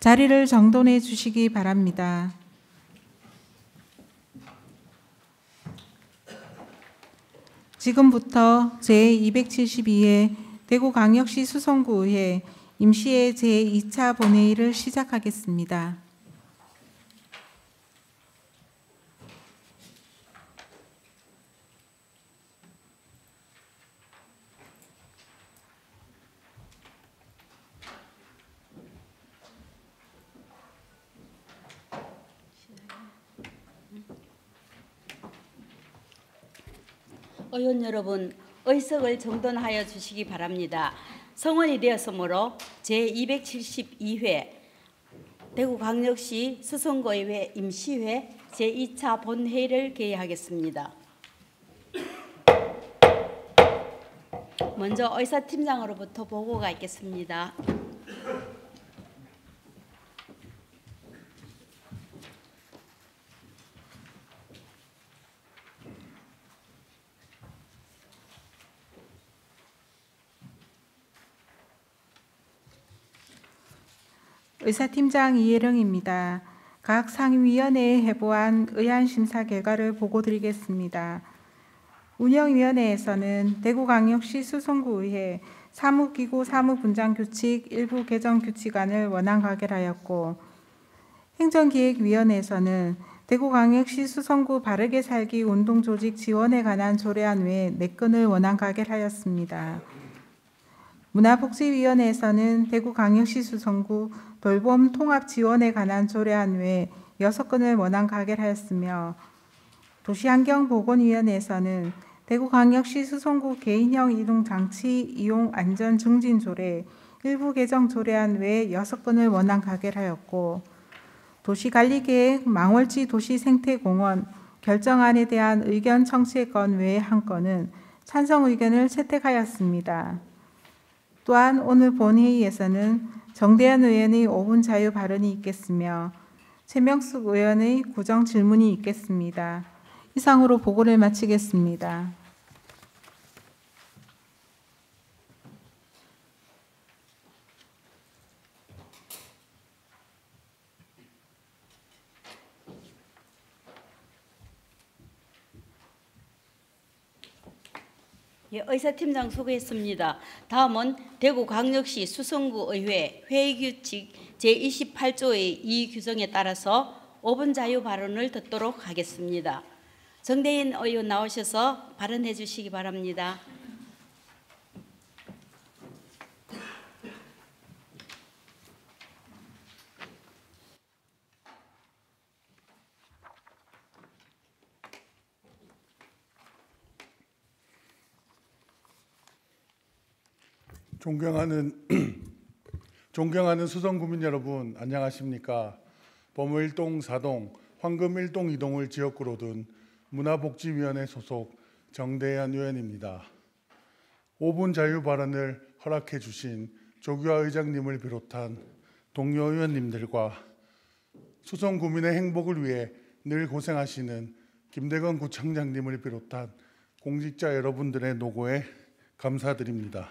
자리를 정돈해 주시기 바랍니다. 지금부터 제272회 대구광역시 수성구의회 임시회 제2차 본회의를 시작하겠습니다. 의원 여러분, 의석을 정돈하여 주시기 바랍니다. 성원이 되었으므로 제272회 대구광역시 수성구의회 임시회 제2차 본회의를 개의하겠습니다. 먼저 의사팀장으로부터 보고가 있겠습니다. 의사팀장 이혜령입니다. 각 상임위원회에 회부한 의안심사 결과를 보고드리겠습니다. 운영위원회에서는 대구광역시 수성구의회 사무기구 사무분장규칙 일부 개정 규칙안을 원안 가결하였고, 행정기획위원회에서는 대구광역시 수성구 바르게 살기 운동조직 지원에 관한 조례안 외 4건을 원안 가결하였습니다. 문화복지위원회에서는 대구광역시 수성구 돌봄 통합 지원에 관한 조례안 외 6건을 원안 가결하였으며, 도시환경보건위원회에서는 대구광역시 수성구 개인형 이동장치 이용 안전 증진 조례 일부 개정 조례안 외 6건을 원안 가결하였고, 도시관리계획 망월지 도시생태공원 결정안에 대한 의견 청취 건 외 1건은 찬성 의견을 채택하였습니다. 또한 오늘 본회의에서는 정대현 의원의 5분 자유 발언이 있겠으며 최명숙 의원의 구정 질문이 있겠습니다. 이상으로 보고를 마치겠습니다. 예, 의사팀장 소개했습니다. 다음은 대구광역시 수성구의회 회의규칙 제28조의 2 규정에 따라서 5분 자유 발언을 듣도록 하겠습니다. 정대인 의원 나오셔서 발언해 주시기 바랍니다. 존경하는 수성구민 여러분, 안녕하십니까? 범우 1동 4동, 황금 1동 2동을 지역구로 둔 문화복지위원회 소속 정대현 의원입니다. 5분 자유 발언을 허락해 주신 조규하 의장님을 비롯한 동료 의원님들과 수성구민의 행복을 위해 늘 고생하시는 김대건 구청장님을 비롯한 공직자 여러분들의 노고에 감사드립니다.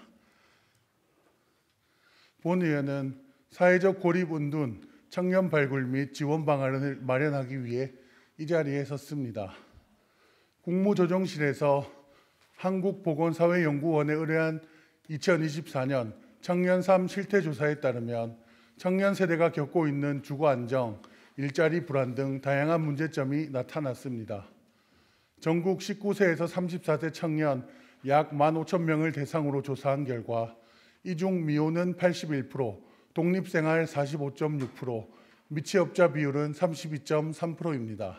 본 의원은 사회적 고립 은둔, 청년 발굴 및 지원 방안을 마련하기 위해 이 자리에 섰습니다. 국무조정실에서 한국보건사회연구원에 의뢰한 2024년 청년 삶 실태조사에 따르면 청년 세대가 겪고 있는 주거 안정, 일자리 불안 등 다양한 문제점이 나타났습니다. 전국 19세에서 34세 청년 약 15,000명을 대상으로 조사한 결과 이 중 미혼은 81%, 독립생활 45.6%, 미취업자 비율은 32.3%입니다.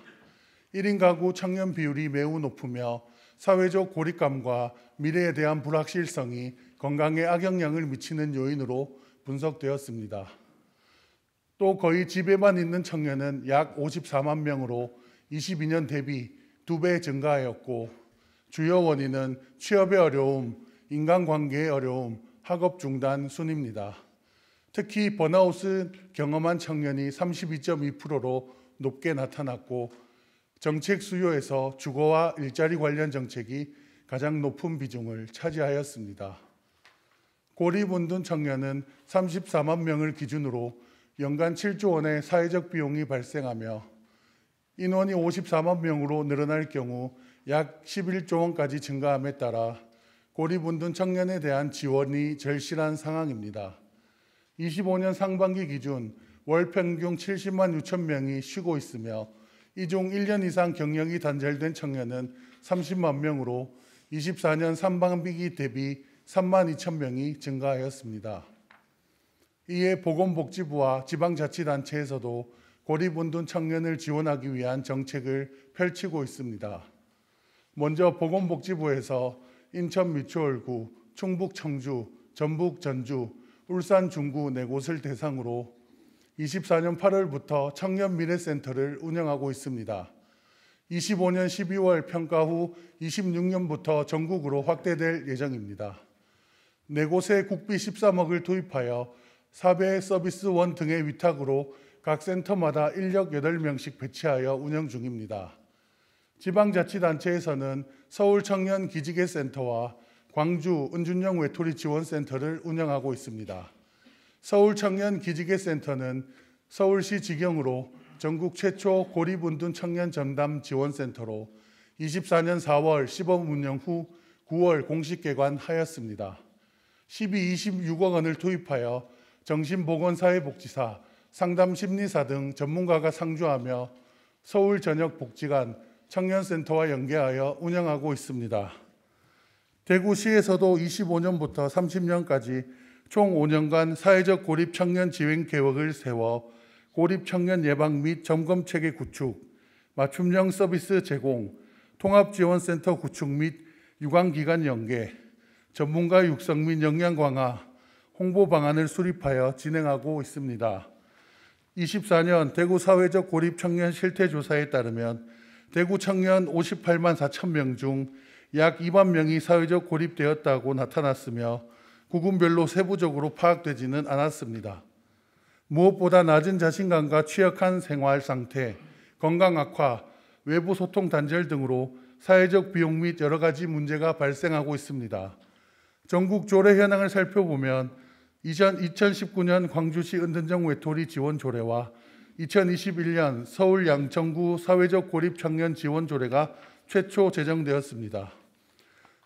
1인 가구 청년 비율이 매우 높으며 사회적 고립감과 미래에 대한 불확실성이 건강에 악영향을 미치는 요인으로 분석되었습니다. 또 거의 집에만 있는 청년은 약 54만 명으로 22년 대비 2배 증가하였고, 주요 원인은 취업의 어려움, 인간관계의 어려움, 학업 중단 순입니다. 특히 번아웃을 경험한 청년이 32.2%로 높게 나타났고, 정책 수요에서 주거와 일자리 관련 정책이 가장 높은 비중을 차지하였습니다. 고립 은둔 청년은 34만 명을 기준으로 연간 7조 원의 사회적 비용이 발생하며 인원이 54만 명으로 늘어날 경우 약 11조 원까지 증가함에 따라 고립운둔 청년에 대한 지원이 절실한 상황입니다. 25년 상반기 기준 월 평균 70만 6천 명이 쉬고 있으며 이 중 1년 이상 경력이 단절된 청년은 30만 명으로 24년 상반기 대비 3만 2천 명이 증가하였습니다. 이에 보건복지부와 지방자치단체에서도 고립운둔 청년을 지원하기 위한 정책을 펼치고 있습니다. 먼저 보건복지부에서 인천 미추홀구, 충북 청주, 전북 전주, 울산 중구 4곳을 대상으로 24년 8월부터 청년미래센터를 운영하고 있습니다. 25년 12월 평가 후 26년부터 전국으로 확대될 예정입니다. 4곳에 국비 13억을 투입하여 4배 서비스원 등의 위탁으로 각 센터마다 인력 8명씩 배치하여 운영 중입니다. 지방자치단체에서는 서울청년기지개센터와 광주 은준영 외톨이 지원센터를 운영하고 있습니다. 서울청년기지개센터는 서울시 직영으로 전국 최초 고립운둔 청년 전담 지원센터로 24년 4월 시범 운영 후 9월 공식 개관하였습니다. 26억 원을 투입하여 정신보건사회복지사, 상담심리사 등 전문가가 상주하며 서울 전역 복지관, 청년센터와 연계하여 운영하고 있습니다. 대구시에서도 25년부터 30년까지 총 5년간 사회적 고립 청년 지원 계획을 세워 고립 청년 예방 및 점검 체계 구축, 맞춤형 서비스 제공, 통합지원센터 구축 및 유관기관 연계, 전문가 육성 및 역량 강화, 홍보 방안을 수립하여 진행하고 있습니다. 24년 대구 사회적 고립 청년 실태조사에 따르면 대구 청년 58만 4천 명 중 약 2만 명이 사회적 고립되었다고 나타났으며 구군별로 세부적으로 파악되지는 않았습니다. 무엇보다 낮은 자신감과 취약한 생활 상태, 건강 악화, 외부 소통 단절 등으로 사회적 비용 및 여러 가지 문제가 발생하고 있습니다. 전국 조례 현황을 살펴보면 2019년 광주시 은둔정 외톨이 지원 조례와 2021년 서울 양천구 사회적 고립 청년 지원 조례가 최초 제정되었습니다.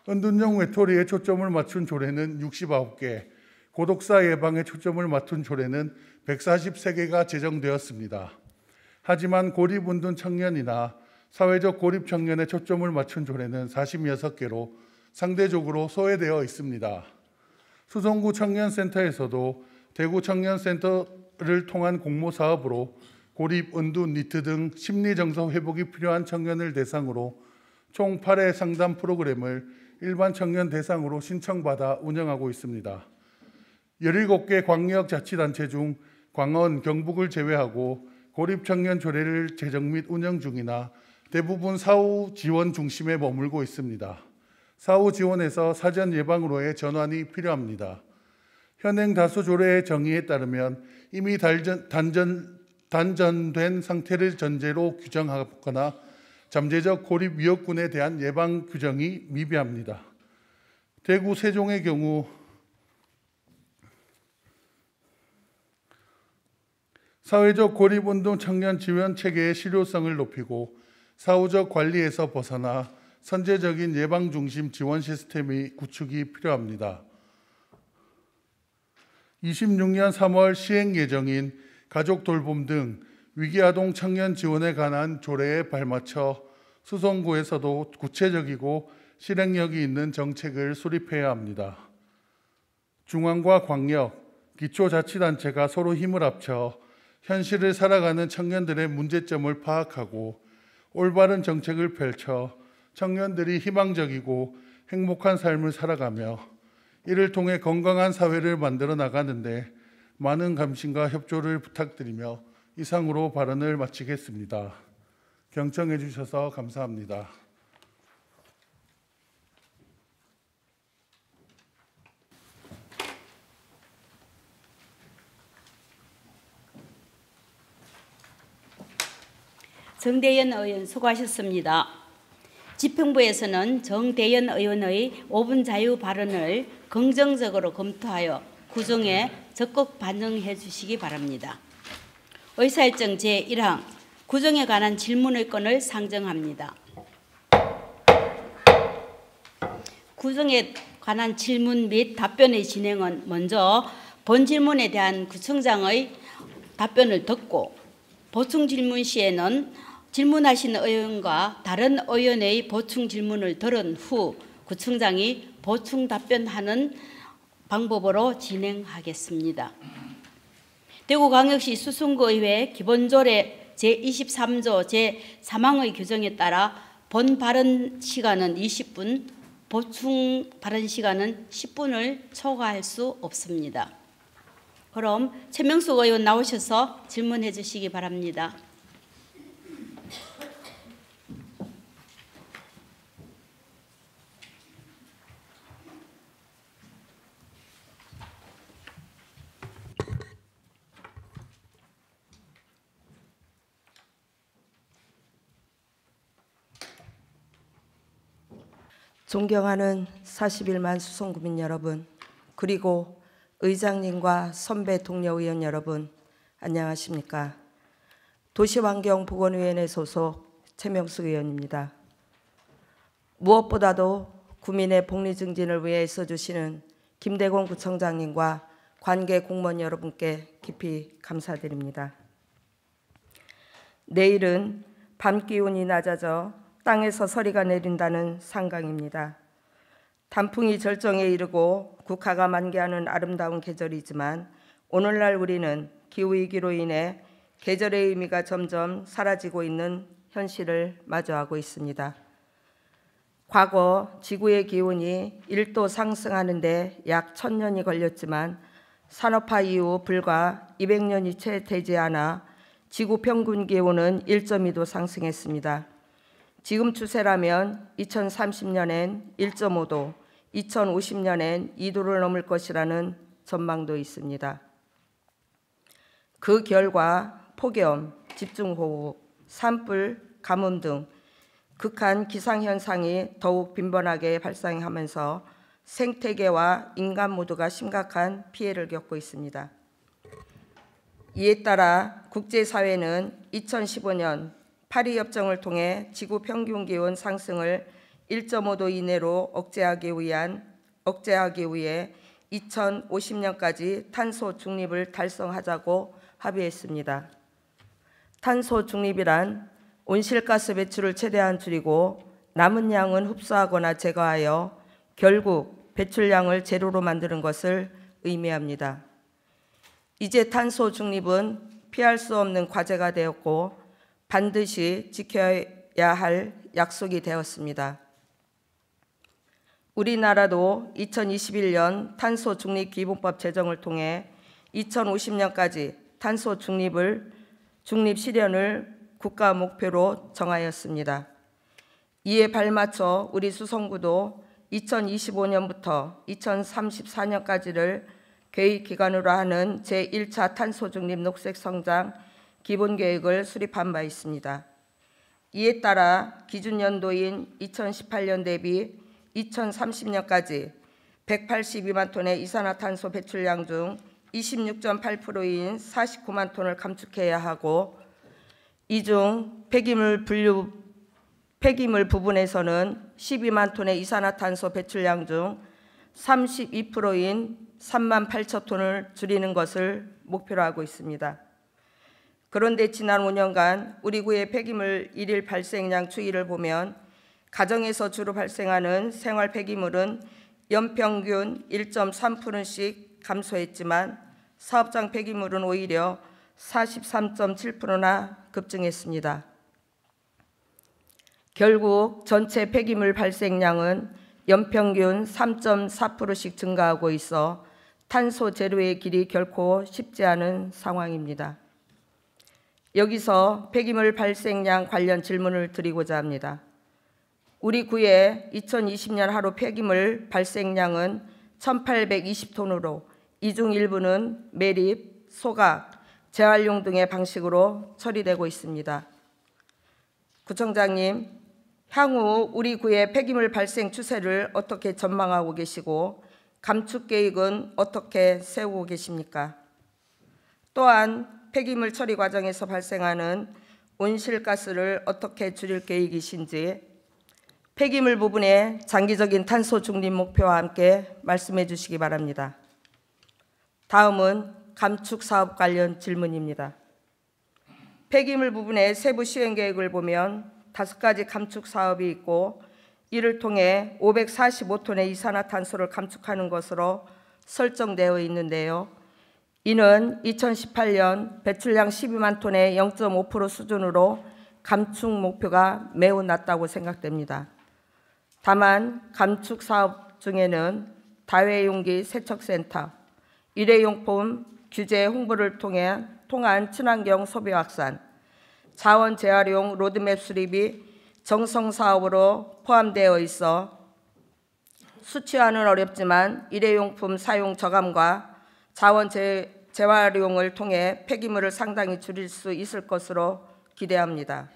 은둔형 외톨이에 초점을 맞춘 조례는 69개, 고독사 예방에 초점을 맞춘 조례는 143개가 제정되었습니다. 하지만 고립운둔 청년이나 사회적 고립 청년에 초점을 맞춘 조례는 46개로 상대적으로 소외되어 있습니다. 수성구 청년센터에서도 대구 청년센터를 통한 공모사업으로 고립, 은둔, 니트 등 심리정서 회복이 필요한 청년을 대상으로 총 8회 상담 프로그램을 일반 청년 대상으로 신청받아 운영하고 있습니다. 17개 광역자치단체 중 광원, 경북을 제외하고 고립청년 조례를 제정 및 운영 중이나 대부분 사후 지원 중심에 머물고 있습니다. 사후 지원에서 사전 예방으로의 전환이 필요합니다. 현행 다수 조례의 정의에 따르면 이미 단전된 상태를 전제로 규정하거나 잠재적 고립 위협군에 대한 예방 규정이 미비합니다. 대구 세종의 경우 사회적 고립운동 청년 지원 체계의 실효성을 높이고 사후적 관리에서 벗어나 선제적인 예방 중심 지원 시스템의 구축이 필요합니다. 26년 3월 시행 예정인 가족 돌봄 등 위기아동 청년 지원에 관한 조례에 발맞춰 수성구에서도 구체적이고 실행력이 있는 정책을 수립해야 합니다. 중앙과 광역, 기초자치단체가 서로 힘을 합쳐 현실을 살아가는 청년들의 문제점을 파악하고 올바른 정책을 펼쳐 청년들이 희망적이고 행복한 삶을 살아가며 이를 통해 건강한 사회를 만들어 나가는데 많은 감심과 협조를 부탁드리며 이상으로 발언을 마치겠습니다. 경청해 주셔서 감사합니다. 정대현 의원 수고하셨습니다. 집행부에서는 정대현 의원의 5분 자유 발언을 긍정적으로 검토하여 구정에 적극 반영해 주시기 바랍니다. 의사일정 제1항 구정에 관한 질문의 건을 상정합니다. 구정에 관한 질문 및 답변의 진행은 먼저 본 질문에 대한 구청장의 답변을 듣고 보충 질문 시에는 질문하신 의원과 다른 의원의 보충 질문을 들은 후 구청장이 보충 답변하는 방법으로 진행하겠습니다. 대구광역시 수성구의회 기본조례 제23조 제3항의 규정에 따라 본 발언 시간은 20분, 보충 발언 시간은 10분을 초과할 수 없습니다. 그럼 최명숙 의원 나오셔서 질문해 주시기 바랍니다. 존경하는 41만 수성구민 여러분, 그리고 의장님과 선배 동료 의원 여러분, 안녕하십니까? 도시환경보건위원회 소속 최명숙 의원입니다. 무엇보다도 구민의 복리 증진을 위해 애써주시는 김대곤 구청장님과 관계 공무원 여러분께 깊이 감사드립니다. 내일은 밤 기온이 낮아져 땅에서 서리가 내린다는 상강입니다. 단풍이 절정에 이르고 국화가 만개하는 아름다운 계절이지만 오늘날 우리는 기후위기로 인해 계절의 의미가 점점 사라지고 있는 현실을 마주하고 있습니다. 과거 지구의 기온이 1도 상승하는 데 약 1000년이 걸렸지만 산업화 이후 불과 200년이 채 되지 않아 지구 평균 기온은 1.2도 상승했습니다. 지금 추세라면 2030년엔 1.5도, 2050년엔 2도를 넘을 것이라는 전망도 있습니다. 그 결과 폭염, 집중호우, 산불, 가뭄 등 극한 기상현상이 더욱 빈번하게 발생하면서 생태계와 인간 모두가 심각한 피해를 겪고 있습니다. 이에 따라 국제사회는 2015년 파리 협정을 통해 지구 평균 기온 상승을 1.5도 이내로 억제하기 위해 2050년까지 탄소 중립을 달성하자고 합의했습니다. 탄소 중립이란 온실가스 배출을 최대한 줄이고 남은 양은 흡수하거나 제거하여 결국 배출량을 제로로 만드는 것을 의미합니다. 이제 탄소 중립은 피할 수 없는 과제가 되었고 반드시 지켜야 할 약속이 되었습니다. 우리나라도 2021년 탄소 중립 기본법 제정을 통해 2050년까지 탄소 중립 실현을 국가 목표로 정하였습니다. 이에 발맞춰 우리 수성구도 2025년부터 2034년까지를 계획 기간으로 하는 제1차 탄소 중립 녹색 성장 기본계획을 수립한 바 있습니다. 이에 따라 기준 연도인 2018년 대비 2030년까지 182만 톤의 이산화탄소 배출량 중 26.8%인 49만 톤을 감축해야 하고 이 중 폐기물 부분에서는 12만 톤의 이산화탄소 배출량 중 32%인 3만 8천 톤을 줄이는 것을 목표로 하고 있습니다. 그런데 지난 5년간 우리 구의 폐기물 일일 발생량 추이를 보면 가정에서 주로 발생하는 생활 폐기물은 연평균 1.3%씩 감소했지만 사업장 폐기물은 오히려 43.7%나 급증했습니다. 결국 전체 폐기물 발생량은 연평균 3.4%씩 증가하고 있어 탄소 제로의 길이 결코 쉽지 않은 상황입니다. 여기서 폐기물 발생량 관련 질문을 드리고자 합니다. 우리 구의 2020년 하루 폐기물 발생량은 1820톤으로 이 중 일부는 매립, 소각, 재활용 등의 방식으로 처리되고 있습니다. 구청장님, 향후 우리 구의 폐기물 발생 추세를 어떻게 전망하고 계시고 감축 계획은 어떻게 세우고 계십니까? 또한 폐기물 처리 과정에서 발생하는 온실가스를 어떻게 줄일 계획이신지 폐기물 부분의 장기적인 탄소 중립 목표와 함께 말씀해 주시기 바랍니다. 다음은 감축 사업 관련 질문입니다. 폐기물 부분의 세부 시행 계획을 보면 5가지 감축 사업이 있고 이를 통해 545톤의 이산화탄소를 감축하는 것으로 설정되어 있는데요. 이는 2018년 배출량 12만 톤의 0.5% 수준으로 감축 목표가 매우 낮다고 생각됩니다. 다만 감축 사업 중에는 다회용기 세척센터, 일회용품 규제 홍보를 통한 친환경 소비 확산, 자원 재활용 로드맵 수립이 정성 사업으로 포함되어 있어 수치화는 어렵지만 일회용품 사용 저감과 자원 재활용을 통해 폐기물을 상당히 줄일 수 있을 것으로 기대합니다.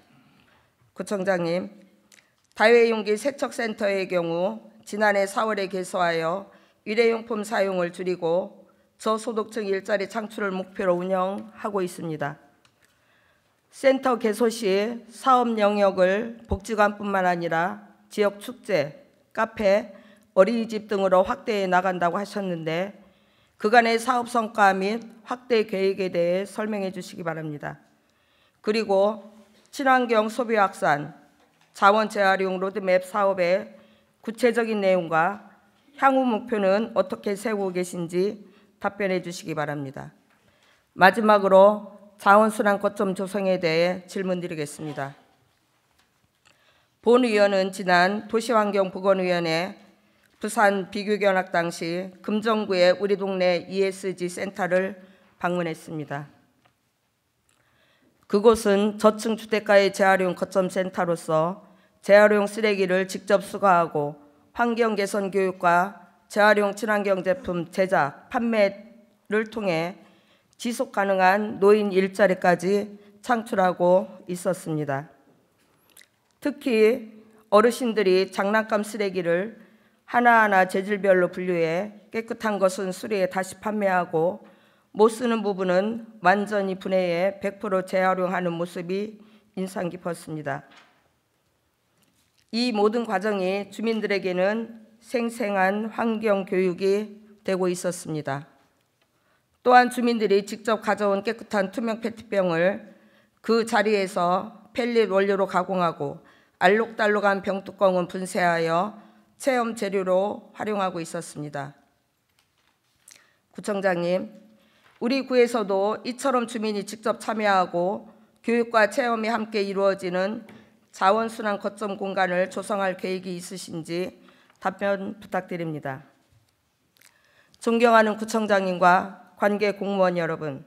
구청장님, 다회용기 세척센터의 경우 지난해 4월에 개소하여 일회용품 사용을 줄이고 저소득층 일자리 창출을 목표로 운영하고 있습니다. 센터 개소 시 사업 영역을 복지관뿐만 아니라 지역 축제, 카페, 어린이집 등으로 확대해 나간다고 하셨는데 그간의 사업 성과 및 확대 계획에 대해 설명해 주시기 바랍니다. 그리고 친환경 소비 확산, 자원 재활용 로드맵 사업의 구체적인 내용과 향후 목표는 어떻게 세우고 계신지 답변해 주시기 바랍니다. 마지막으로 자원순환 거점 조성에 대해 질문드리겠습니다. 본 의원은 지난 도시환경보건위원회 부산 비교견학 당시 금정구의 우리 동네 ESG 센터를 방문했습니다. 그곳은 저층 주택가의 재활용 거점 센터로서 재활용 쓰레기를 직접 수거하고 환경 개선 교육과 재활용 친환경 제품 제작, 판매를 통해 지속 가능한 노인 일자리까지 창출하고 있었습니다. 특히 어르신들이 장난감 쓰레기를 하나하나 재질별로 분류해 깨끗한 것은 수리해 다시 판매하고 못 쓰는 부분은 완전히 분해해 100% 재활용하는 모습이 인상 깊었습니다. 이 모든 과정이 주민들에게는 생생한 환경 교육이 되고 있었습니다. 또한 주민들이 직접 가져온 깨끗한 투명 페트병을 그 자리에서 펠릿 원료로 가공하고 알록달록한 병뚜껑은 분쇄하여 체험 재료로 활용하고 있었습니다. 구청장님, 우리 구에서도 이처럼 주민이 직접 참여하고 교육과 체험이 함께 이루어지는 자원순환 거점 공간을 조성할 계획이 있으신지 답변 부탁드립니다. 존경하는 구청장님과 관계 공무원 여러분,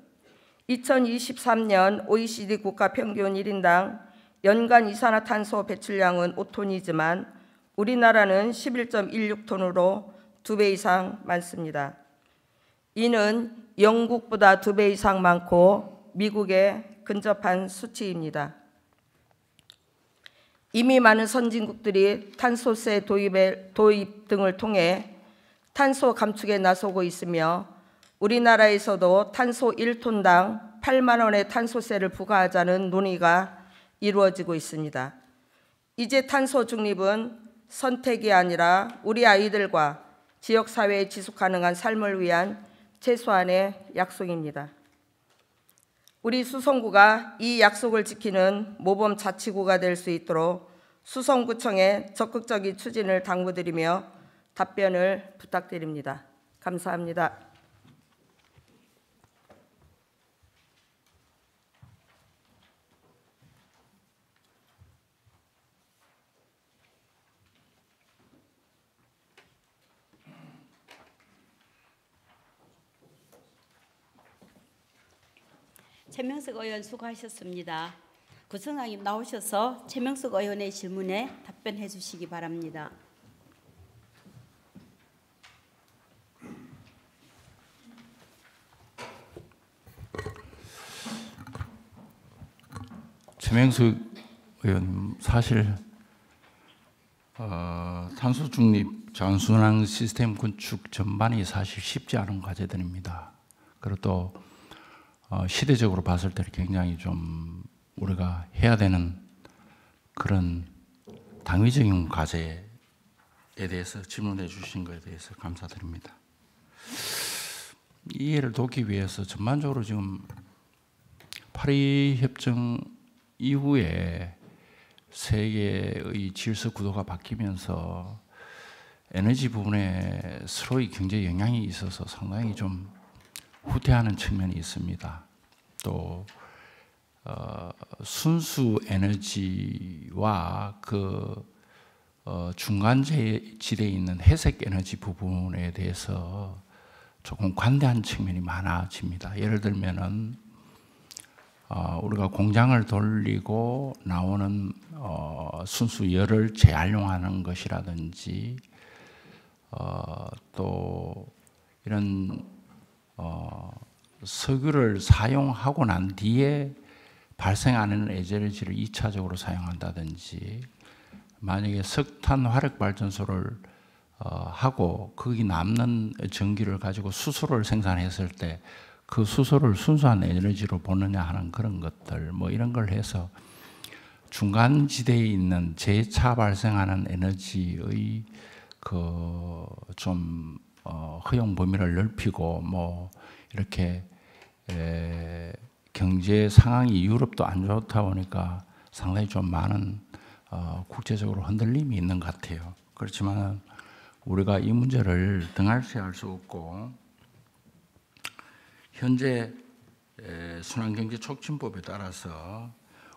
2023년 OECD 국가 평균 1인당 연간 이산화탄소 배출량은 5톤이지만 우리나라는 11.16톤으로 2배 이상 많습니다. 이는 영국보다 2배 이상 많고 미국에 근접한 수치입니다. 이미 많은 선진국들이 탄소세 도입 등을 통해 탄소 감축에 나서고 있으며 우리나라에서도 탄소 1톤당 8만 원의 탄소세를 부과하자는 논의가 이루어지고 있습니다. 이제 탄소 중립은 선택이 아니라 우리 아이들과 지역사회의 지속가능한 삶을 위한 최소한의 약속입니다. 우리 수성구가 이 약속을 지키는 모범 자치구가 될 수 있도록 수성구청의 적극적인 추진을 당부드리며 답변을 부탁드립니다. 감사합니다. 최명석 의원 수고하셨습니다. 구청장님 나오셔서 최명석 의원의 질문에 답변해 주시기 바랍니다. 최명석 의원, 사실 탄소 중립 자원순환 시스템 건축 전반이 사실 쉽지 않은 과제들입니다. 그리고 또 시대적으로 봤을 때 굉장히 좀 우리가 해야 되는 그런 당위적인 과제에 대해서 질문해 주신 것에 대해서 감사드립니다. 이해를 돕기 위해서 전반적으로 지금 파리 협정 이후에 세계의 질서 구도가 바뀌면서 에너지 부분에 서로의 경제 영향이 있어서 상당히 좀 후퇴하는 측면이 있습니다. 또 순수 에너지와 그 중간 지대에 있는 회색 에너지 부분에 대해서 조금 관대한 측면이 많아집니다. 예를 들면은 우리가 공장을 돌리고 나오는 순수 열을 재활용하는 것이라든지 또 이런 석유를 사용하고 난 뒤에 발생하는 에너지를 2차적으로 사용한다든지, 만약에 석탄 화력 발전소를 하고 거기 남는 전기를 가지고 수소를 생산했을 때 그 수소를 순수한 에너지로 보느냐 하는 그런 것들, 뭐 이런 걸 해서 중간 지대에 있는 재차 발생하는 에너지의 그 좀 허용 범위를 넓히고, 뭐 이렇게 경제 상황이 유럽도 안 좋다 보니까 상당히 좀 많은 국제적으로 흔들림이 있는 것 같아요. 그렇지만 우리가 이 문제를 등한시할 수 없고, 현재 순환경제촉진법에 따라서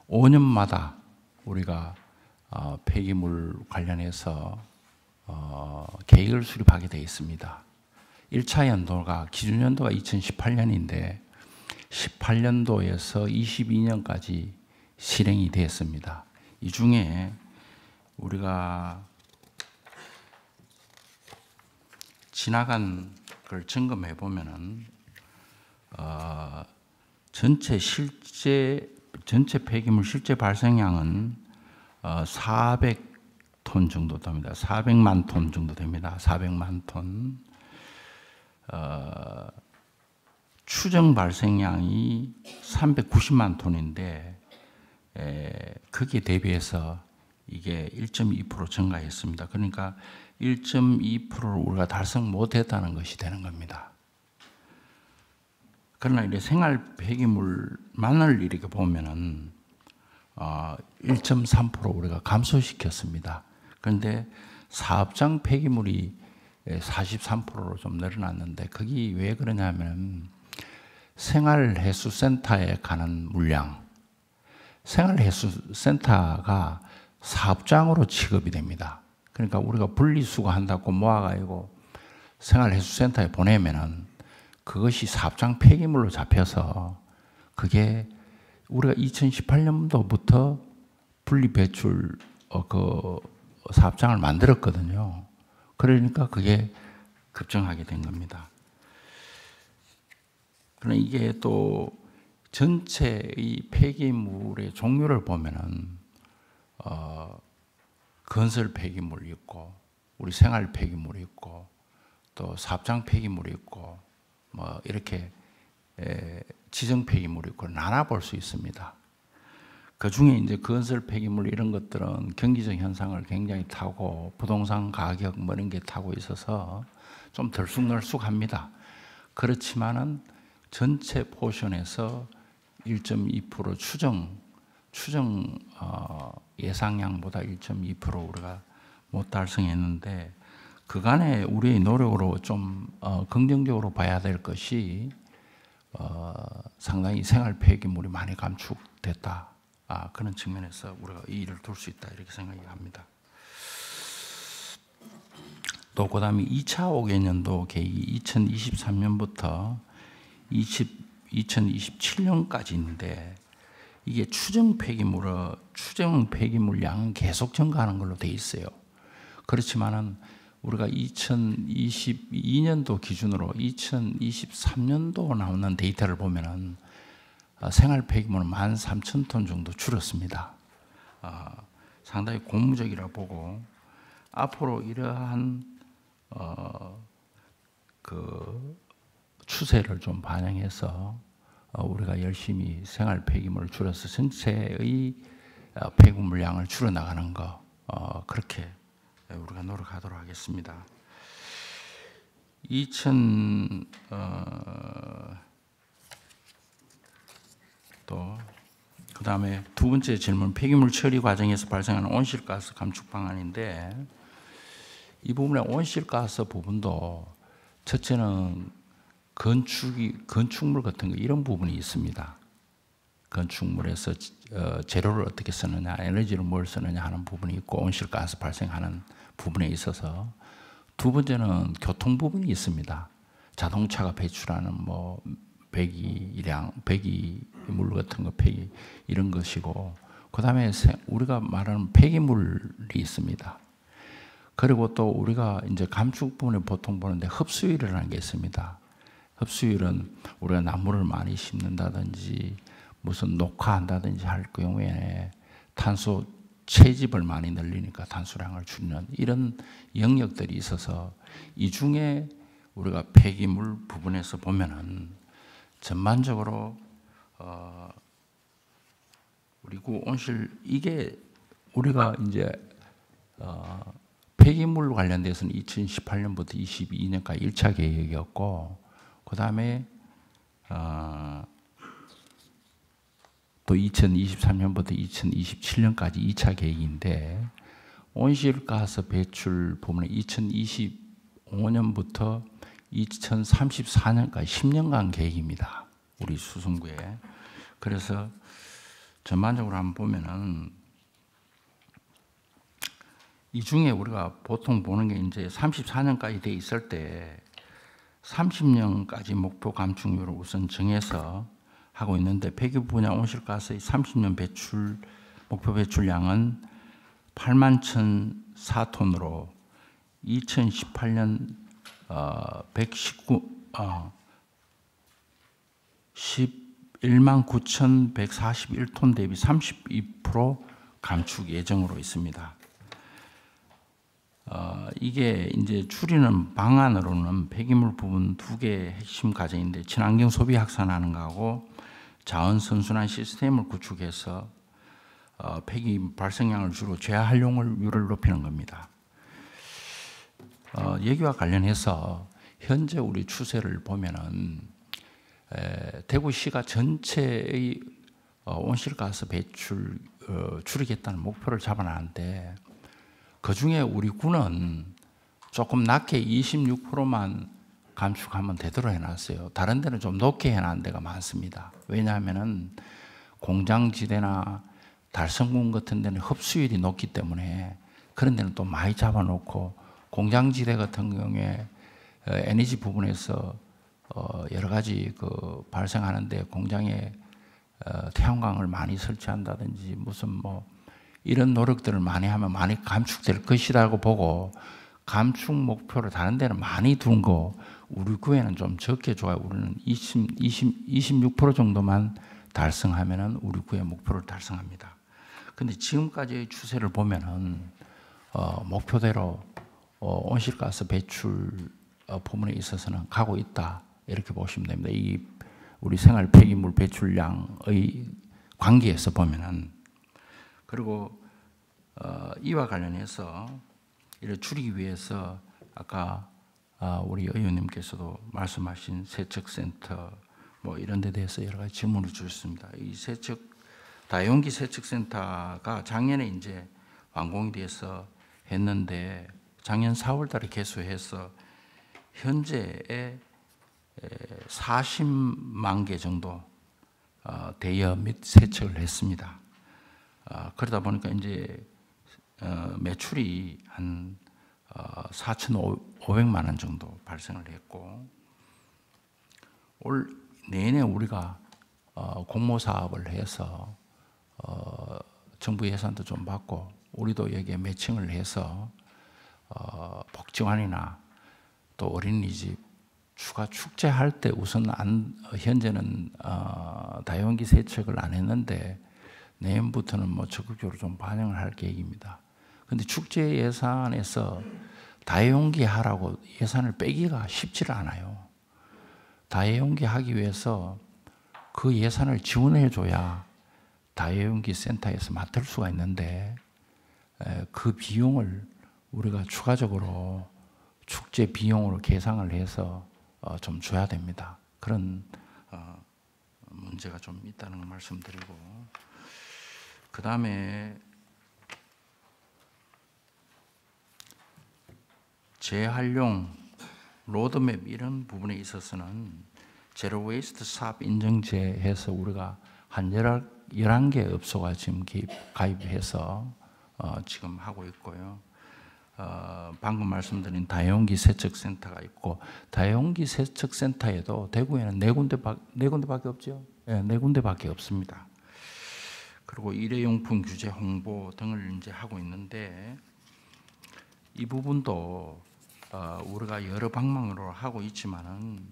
5년마다 우리가 폐기물 관련해서 계획을 수립하게 되어 있습니다. 1차 연도가 기준 연도가 2018년인데 18년도에서 22년까지 실행이 됐습니다. 이 중에 우리가 지나간 걸 점검해 보면은 전체 폐기물 실제 발생량은 400톤 정도 됩니다. 400만 톤 정도 됩니다. 400만 톤. 추정 발생량이 390만 톤인데 거기에 대비해서 이게 1.2% 증가했습니다. 그러니까 1.2%를 우리가 달성 못했다는 것이 되는 겁니다. 그러나 이제 생활 폐기물만을 이렇게 보면은 1.3% 우리가 감소시켰습니다. 그런데 사업장 폐기물이 43%로 좀 늘어났는데, 그게 왜 그러냐면 생활해수센터에 가는 물량, 생활해수센터가 사업장으로 취급이 됩니다. 그러니까 우리가 분리수거한다고 모아가지고 생활해수센터에 보내면은 그것이 사업장 폐기물로 잡혀서, 그게 우리가 2018년도부터 분리배출 그 사업장을 만들었거든요. 그러니까 그게 급증하게 된 겁니다. 그러나 이게 또 전체의 폐기물의 종류를 보면은 건설 폐기물이 있고, 우리 생활 폐기물이 있고, 또 사업장 폐기물이 있고, 뭐 이렇게 지정 폐기물이 있고 나눠 볼 수 있습니다. 그 중에 이제 건설 폐기물 이런 것들은 경기적 현상을 굉장히 타고, 부동산 가격 뭐 이런 게 타고 있어서 좀 들쑥날쑥합니다. 그렇지만은 전체 포션에서 1.2% 추정 예상량보다 1.2% 우리가 못 달성했는데, 그간의 우리의 노력으로 좀 긍정적으로 봐야 될 것이 상당히 생활 폐기물이 많이 감축됐다. 그런 측면에서 우리가 이 일을 둘 수 있다, 이렇게 생각이 합니다. 또 그다음에 2차 5개년도 계획이 2023년부터 2027년까지인데, 이게 추정 폐기물 양은 계속 증가하는 걸로 돼 있어요. 그렇지만은 우리가 2022년도 기준으로 2023년도 나오는 데이터를 보면은 생활 폐기물은 13,000톤 정도 줄었습니다. 상당히 고무적이라 보고, 앞으로 이러한 그 추세를 좀 반영해서 우리가 열심히 생활 폐기물을 줄여서 전체의 폐기물량을 줄여나가는 거 그렇게 우리가 노력하도록 하겠습니다. 또 그다음에 두 번째 질문, 폐기물 처리 과정에서 발생하는 온실가스 감축 방안인데, 이 부분에 온실가스 부분도 첫째는 건축물 같은 거 이런 부분이 있습니다. 건축물에서 재료를 어떻게 쓰느냐, 에너지를 뭘 쓰느냐 하는 부분이 있고 온실가스 발생하는 부분에 있어서, 두 번째는 교통 부분이 있습니다. 자동차가 배출하는 뭐 배기물 같은 거, 폐기 이런 것이고, 그다음에 우리가 말하는 폐기물이 있습니다. 그리고 또 우리가 이제 감축 부분에 보통 보는데 흡수율이라는 게 있습니다. 흡수율은 우리가 나무를 많이 심는다든지 무슨 녹화한다든지 할 경우에 탄소 채집을 많이 늘리니까 탄소량을 줄이는 이런 영역들이 있어서, 이 중에 우리가 폐기물 부분에서 보면은 전반적으로 우리 구 온실, 이게 우리가 이제 폐기물 관련돼서는 2018년부터 22년까지 1차 계획이었고, 그 다음에 또 2023년부터 2027년까지 2차 계획인데, 온실가스 배출 부분에 2025년부터 2034년까지 10년간 계획입니다. 우리 수성구에. 그래서 전반적으로 한번 보면은 이 중에 우리가 보통 보는 게 이제 34년까지 돼 있을 때 30년까지 목표 감축률을 우선 정해서 하고 있는데, 폐기물 분야 온실가스의 30년 배출 목표 배출량은 81,004톤으로 2018년 11만 9,141톤 대비 32% 감축 예정으로 있습니다. 이게 이제 줄이는 방안으로는 폐기물 부분 두 개의 핵심 과정인데, 친환경 소비 확산하는 거하고 자원 선순환 시스템을 구축해서 폐기 발생량을 줄이고 재활용률을 높이는 겁니다. 여기와 관련해서 현재 우리 추세를 보면은 대구시가 전체의 온실가스 배출 줄이겠다는 목표를 잡아놨는데, 그 중에 우리 구는 조금 낮게 26%만 감축하면 되도록 해놨어요. 다른 데는 좀 높게 해놓은 데가 많습니다. 왜냐하면은 공장지대나 달성군 같은 데는 흡수율이 높기 때문에 그런 데는 또 많이 잡아놓고, 공장지대 같은 경우에 에너지 부분에서 여러 가지 그 발생하는데 공장에 태양광을 많이 설치한다든지 무슨 뭐 이런 노력들을 많이 하면 많이 감축될 것이라고 보고, 감축 목표를 다른 데는 많이 둔 거 우리 구에는 좀 적게 줘요. 우리는 26% 정도만 달성하면은 우리 구의 목표를 달성합니다. 근데 지금까지의 추세를 보면은 목표대로 온실가스 배출 부분에 있어서는 가고 있다, 이렇게 보시면 됩니다. 이 우리 생활 폐기물 배출량의 관계에서 보면은. 그리고 이와 관련해서 이를 줄이기 위해서 아까 우리 의원님께서도 말씀하신 세척센터 뭐 이런 데 대해서 여러 가지 질문을 주셨습니다. 이 다용기 세척센터가 작년에 이제 완공이 돼서 했는데, 작년 4월 달에 개소해서 현재에 40만 개 정도 대여 및 세척을 했습니다. 그러다 보니까 이제 매출이 한 4,500만 원 정도 발생을 했고, 올 내내 우리가 공모 사업을 해서 정부 예산도 좀 받고 우리도 여기에 매칭을 해서 복지관이나 또 어린이집 추가 축제할 때 우선 현재는 다용기 세척을 안 했는데 내년부터는 뭐 적극적으로 좀 반영을 할 계획입니다. 근데 축제 예산에서 다용기 하라고 예산을 빼기가 쉽지를 않아요. 다용기 하기 위해서 그 예산을 지원해 줘야 다해용기 센터에서 맡을 수가 있는데 그 비용을 우리가 추가적으로 축제 비용으로 계상을 해서 좀 줘야 됩니다. 그런 문제가 좀 있다는 걸 말씀드리고, 그 다음에 재활용 로드맵 이런 부분에 있어서는 제로 웨이스트 사업 인증제해서 우리가 한 11개 업소가 지금 가입해서 지금 하고 있고요. 방금 말씀드린 다해용기 세척센터가 있고, 다해용기 세척센터에도 대구에는 네 군데밖에 없죠. 네, 4군데밖에 없습니다. 그리고 일회용품 규제 홍보 등을 이제 하고 있는데, 이 부분도 우리가 여러 방향으로 하고 있지만은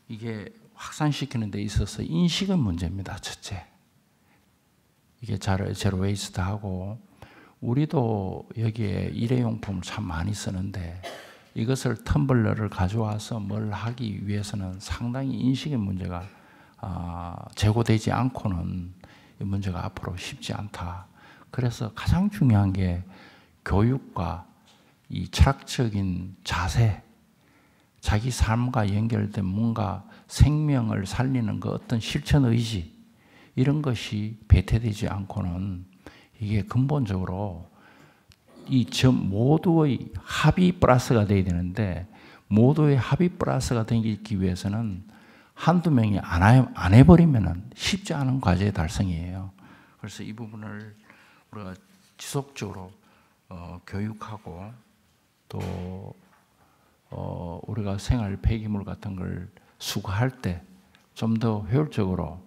이게 확산시키는 데 있어서 인식의 문제입니다. 첫째, 이게 제로 웨이스트하고 우리도 여기에 일회용품 참 많이 쓰는데 이것을 텀블러를 가져와서 뭘 하기 위해서는 상당히 인식의 문제가 제고되지 않고는 이 문제가 앞으로 쉽지 않다. 그래서 가장 중요한 게 교육과 이 철학적인 자세, 자기 삶과 연결된 뭔가 생명을 살리는 그 어떤 실천 의지, 이런 것이 배태되지 않고는 이게 근본적으로 이 모두의 합의 플러스가 돼야 되는데, 모두의 합의 플러스가 되기 위해서는 한두 명이 안 해버리면 쉽지 않은 과제 달성이에요. 그래서 이 부분을 우리가 지속적으로 교육하고, 또 우리가 생활 폐기물 같은 걸 수거할 때 좀 더 효율적으로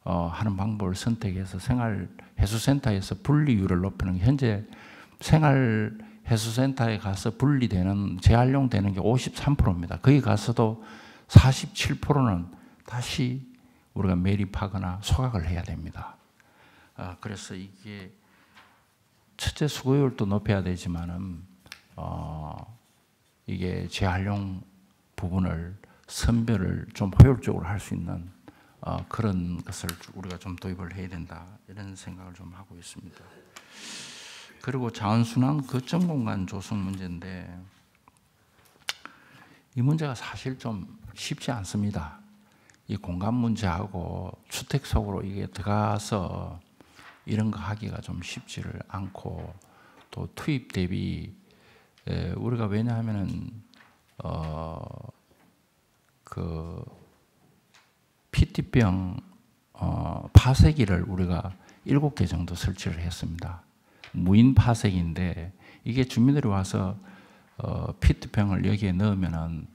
하는 방법을 선택해서 생활해수센터에서 분리율을 높이는, 현재 생활해수센터에 가서 분리되는, 재활용되는 게 53%입니다. 거기 가서도 47%는 다시 우리가 매립하거나 소각을 해야 됩니다. 그래서 이게 첫째 수거율도 높여야 되지만은 이게 재활용 부분을 선별을 좀 효율적으로 할 수 있는 그런 것을 우리가 좀 도입을 해야 된다, 이런 생각을 좀 하고 있습니다. 그리고 자원순환 거점 공간 조성 문제인데, 이 문제가 사실 좀 쉽지 않습니다. 이 공간 문제하고 주택 속으로 이게 들어가서 이런 거 하기가 좀 쉽지를 않고, 또 투입 대비 우리가 왜냐하면은 그 PT병 파쇄기를 우리가 7개 정도 설치를 했습니다. 무인 파쇄기인데 이게 주민들이 와서 PT병을 여기에 넣으면은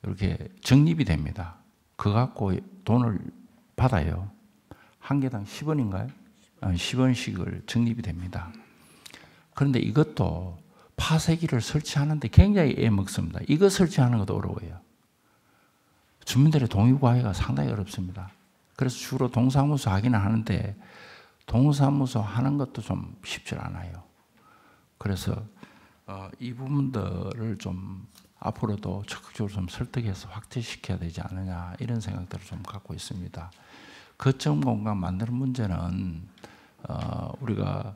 이렇게 적립이 됩니다. 그거 갖고 돈을 받아요. 한 개당 10원인가요? 10원씩을 적립이 됩니다. 그런데 이것도 파쇄기를 설치하는데 굉장히 애먹습니다. 이거 설치하는 것도 어려워요. 주민들의 동의 구하기가 상당히 어렵습니다. 그래서 주로 동사무소 하기는 하는데 동사무소 하는 것도 좀 쉽지 않아요. 그래서 이 부분들을 좀 앞으로도 적극적으로 좀 설득해서 확대시켜야 되지 않느냐, 이런 생각들을 좀 갖고 있습니다. 거점 공간 만드는 문제는 우리가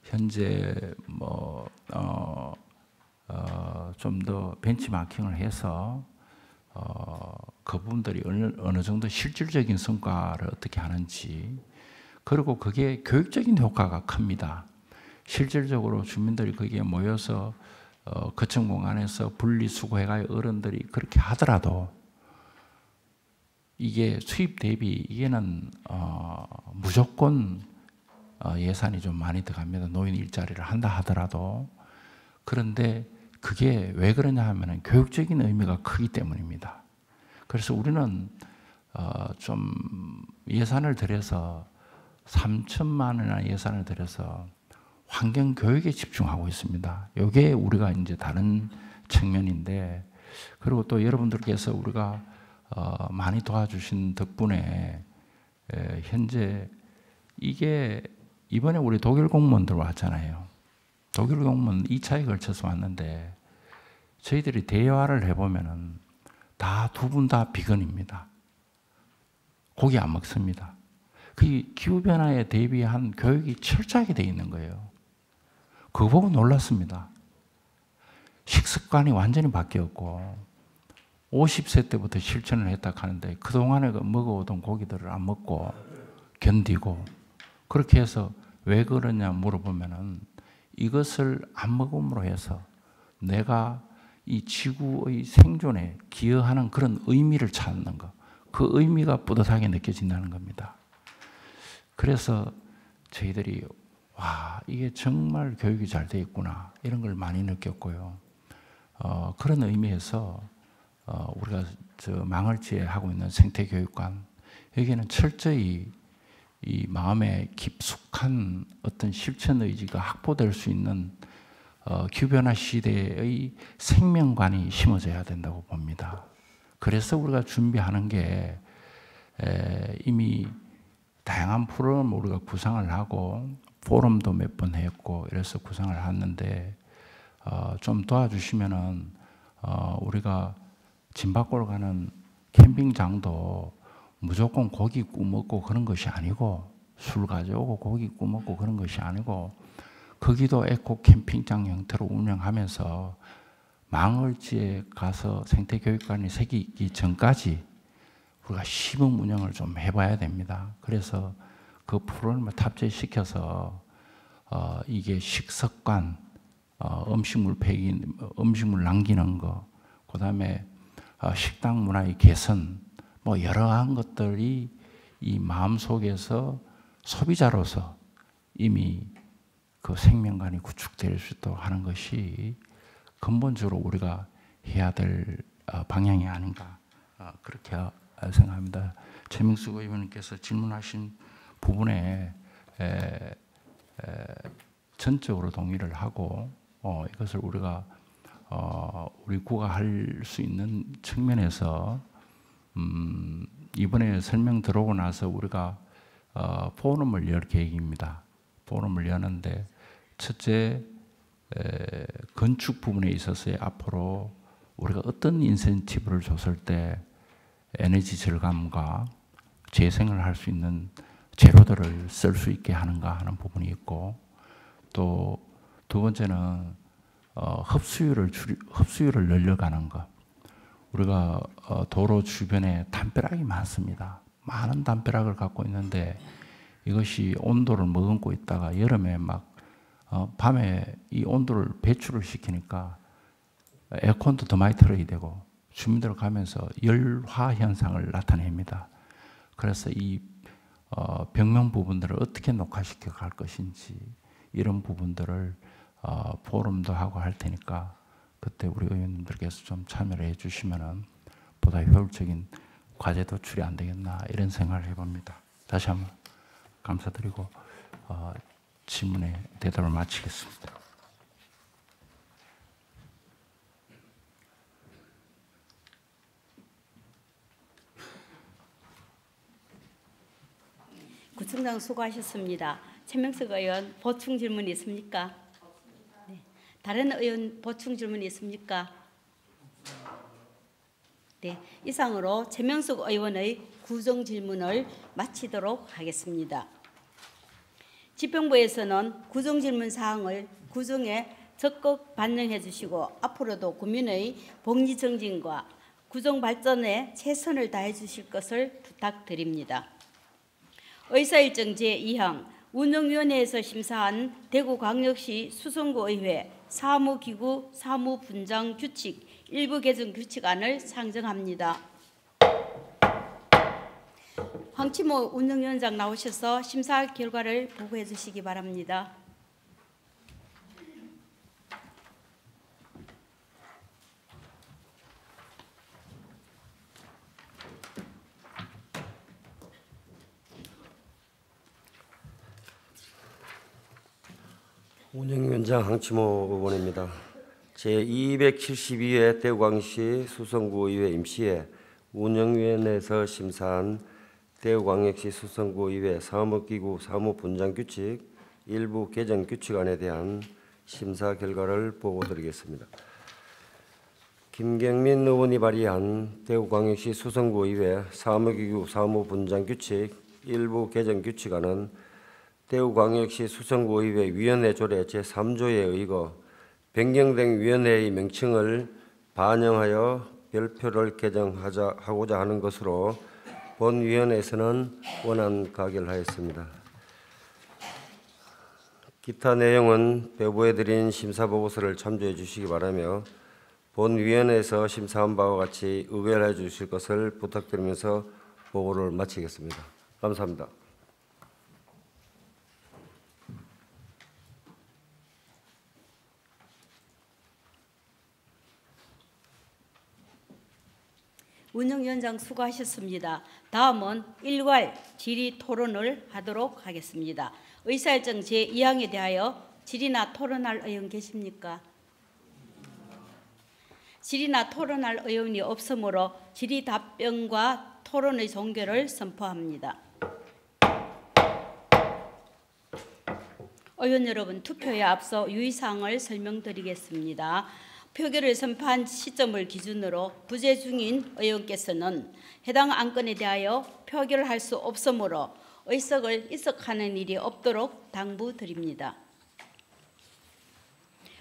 현재 좀 더 벤치마킹을 해서 그 부분들이 어느 정도 실질적인 성과를 어떻게 하는지, 그리고 그게 교육적인 효과가 큽니다. 실질적으로 주민들이 거기에 모여서 거점 공간에서 분리수거해가 어른들이 그렇게 하더라도 이게 수입 대비 이게는 무조건 예산이 좀 많이 들어갑니다. 노인 일자리를 한다 하더라도. 그런데 그게 왜 그러냐 하면 교육적인 의미가 크기 때문입니다. 그래서 우리는 좀 예산을 들여서 3천만 원이나 예산을 들여서 환경 교육에 집중하고 있습니다. 이게 우리가 이제 다른 측면인데, 그리고 또 여러분들께서 우리가 많이 도와주신 덕분에 현재 이게 이번에 우리 독일 공무원들 왔잖아요. 독일 공무원 2차에 걸쳐서 왔는데 저희들이 대화를 해보면은 다 두 분 다 비건입니다. 고기 안 먹습니다. 그 기후변화에 대비한 교육이 철저하게 되어 있는 거예요. 그거 보고 놀랐습니다. 식습관이 완전히 바뀌었고 50세 때부터 실천을 했다 하는데 그동안에 먹어오던 고기들을 안 먹고 견디고 그렇게 해서 왜 그러냐 물어보면은 이것을 안 먹음으로 해서 내가 이 지구의 생존에 기여하는 그런 의미를 찾는 것, 그 의미가 뿌듯하게 느껴진다는 겁니다. 그래서 저희들이 와, 이게 정말 교육이 잘 되어 있구나 이런 걸 많이 느꼈고요. 그런 의미에서 우리가 망을지에 하고 있는 생태교육관 여기에는 철저히 이 마음에 깊숙한 어떤 실천 의지가 확보될 수 있는 기후변화 시대의 생명관이 심어져야 된다고 봅니다. 그래서 우리가 준비하는 게 이미 다양한 프로그램을 우리가 구상을 하고 포럼도 몇 번 했고 이래서 구상을 했는데 좀 도와주시면은 우리가 짐 밖으로 가는 캠핑장도 무조건 고기 구먹고 그런 것이 아니고 술 가져오고 고기 구먹고 그런 것이 아니고 거기도 에코 캠핑장 형태로 운영하면서 망을지에 가서 생태교육관이 생기기 전까지 우리가 시범 운영을 좀 해봐야 됩니다. 그래서 그 프로그램을 탑재시켜서 이게 식습관, 음식물 폐기, 음식물 남기는 거, 그 다음에 식당 문화의 개선, 뭐 여러한 것들이 이 마음 속에서 소비자로서 이미 그 생명관이 구축될 수 있도록 하는 것이 근본적으로 우리가 해야 될 방향이 아닌가 그렇게 생각합니다. 최명숙 의원님께서 질문하신 부분에 전적으로 동의를 하고 이것을 우리가 우리 구가 할 수 있는 측면에서 이번에 설명 들어오고 나서 우리가 포럼을 열 계획입니다. 포럼을 여는데 첫째 건축 부분에 있어서의 앞으로 우리가 어떤 인센티브를 줬을 때 에너지 절감과 재생을 할 수 있는 재료들을 쓸 수 있게 하는가 하는 부분이 있고 또 두 번째는 흡수율을 늘려가는 것. 우리가 도로 주변에 담벼락이 많습니다. 많은 담벼락을 갖고 있는데 이것이 온도를 머금고 있다가 여름에 막 밤에 이 온도를 배출을 시키니까 에어컨도 더 많이 틀어야 되고 주민들 가면서 열화 현상을 나타냅니다. 그래서 이 벽면 부분들을 어떻게 녹화시켜 갈 것인지 이런 부분들을 포럼도 하고 할 테니까 그때 우리 의원님들께서 좀 참여를 해주시면은 보다 효율적인 과제 도출이 안 되겠나 이런 생각을 해봅니다. 다시 한번 감사드리고 질문에 대답을 마치겠습니다. 구청장 수고하셨습니다. 최명석 의원 보충 질문 있습니까? 네. 다른 의원 보충 질문 있습니까? 네. 이상으로 최명석 의원의 구정 질문을 마치도록 하겠습니다. 집행부에서는 구정 질문 사항을 구정에 적극 반영해 주시고 앞으로도 국민의 복리 정진과 구정 발전에 최선을 다해 주실 것을 부탁드립니다. 의사일정 제2항 운영위원회에서 심사한 대구광역시 수성구의회 사무기구 사무분장 규칙 일부 개정 규칙안을 상정합니다. 황치모 운영위원장 나오셔서 심사 결과를 보고해 주시기 바랍니다. 운영위원장 황치모 의원입니다. 제272회 대구광역시 수성구의회 임시회 운영위원회에서 심사한 대구광역시 수성구의회 사무기구 사무분장규칙 일부 개정 규칙안에 대한 심사 결과를 보고드리겠습니다. 김경민 의원이 발의한 대구광역시 수성구의회 사무기구 사무분장규칙 일부 개정 규칙안은 대구광역시 수성구의회 위원회 조례 제3조에 의거 변경된 위원회의 명칭을 반영하여 별표를 개정하고자 하는 것으로 본위원회에서는 원안 가결하였습니다. 기타 내용은 배부해드린 심사보고서를 참조해 주시기 바라며 본위원회에서 심사한 바와 같이 의결해 주실 것을 부탁드리면서 보고를 마치겠습니다. 감사합니다. 운영위원장 수고하셨습니다. 다음은 일괄 질의 토론을 하도록 하겠습니다. 의사일정 제2항에 대하여 질의나 토론할 의원 계십니까? 질의나 토론할 의원이 없으므로 질의 답변과 토론의 종결을 선포합니다. 의원 여러분, 투표에 앞서 유의사항을 설명드리겠습니다. 표결을 선포한 시점을 기준으로 부재 중인 의원께서는 해당 안건에 대하여 표결할 수 없으므로 의석을 이석하는 일이 없도록 당부드립니다.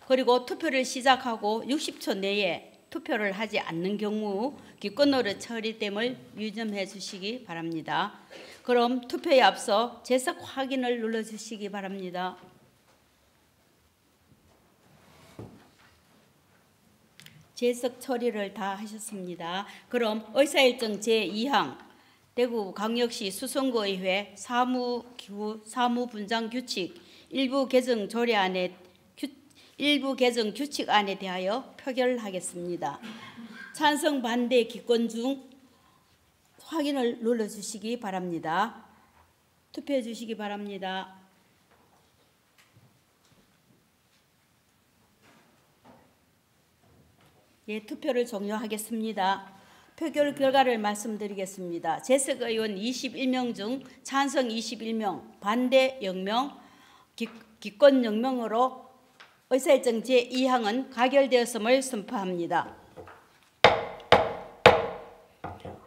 그리고 투표를 시작하고 60초 내에 투표를 하지 않는 경우 기권으로 처리됨을 유념해 주시기 바랍니다. 그럼 투표에 앞서 재석 확인을 눌러주시기 바랍니다. 재석 처리를 다 하셨습니다. 그럼 의사일정 제2항 대구광역시 수성구의회 사무기구 사무분장규칙 일부 개정 조례안에 일부 개정 규칙안에 대하여 표결하겠습니다. 찬성 반대 기권 중 확인을 눌러주시기 바랍니다. 투표해 주시기 바랍니다. 예, 투표를 종료하겠습니다. 표결 결과를 말씀드리겠습니다. 재석 의원 21명 중 찬성 21명, 반대 0명, 기권 0명으로 의사일정 제2항은 가결되었음을 선포합니다.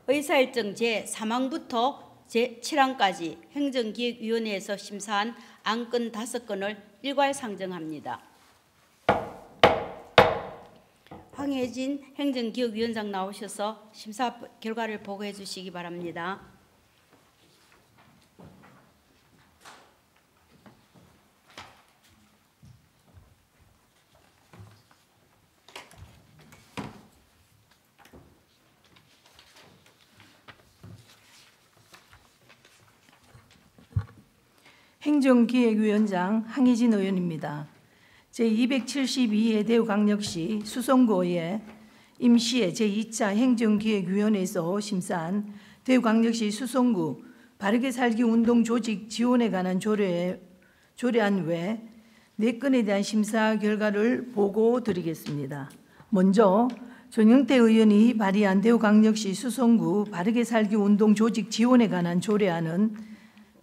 의사일정 제3항부터 제7항까지 행정기획위원회에서 심사한 안건 5건을 일괄 상정합니다. 황혜진 행정기획위원장 나오셔서 심사 결과를 보고해 주시기 바랍니다. 행정기획위원장 황희진 의원입니다. 제272회 대구광역시 수성구의회 임시회 제2차 행정기획위원회에서 심사한 대구광역시 수성구 바르게 살기 운동 조직 지원에 관한 조례안 외 4건에 대한 심사 결과를 보고 드리겠습니다. 먼저 전영태 의원이 발의한 대구광역시 수성구 바르게 살기 운동 조직 지원에 관한 조례안은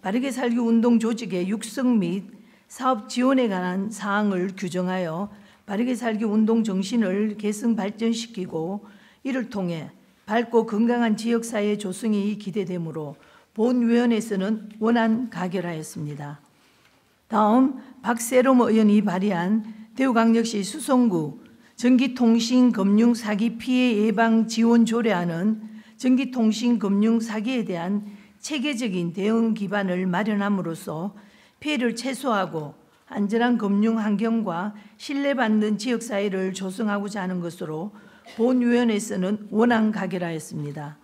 바르게 살기 운동 조직의 육성 및 사업 지원에 관한 사항을 규정하여 바르게 살기 운동 정신을 계승 발전시키고 이를 통해 밝고 건강한 지역사회 조성이 기대되므로 본위원회에서는 원안 가결하였습니다. 다음 박세롬 의원이 발의한 대구광역시 수성구 전기통신금융사기 피해 예방 지원 조례안은 전기통신금융 사기에 대한 체계적인 대응 기반을 마련함으로써 피해를 최소화하고 안전한 금융 환경과 신뢰받는 지역사회를 조성하고자 하는 것으로 본위원회에서는 원안 가결하였습니다.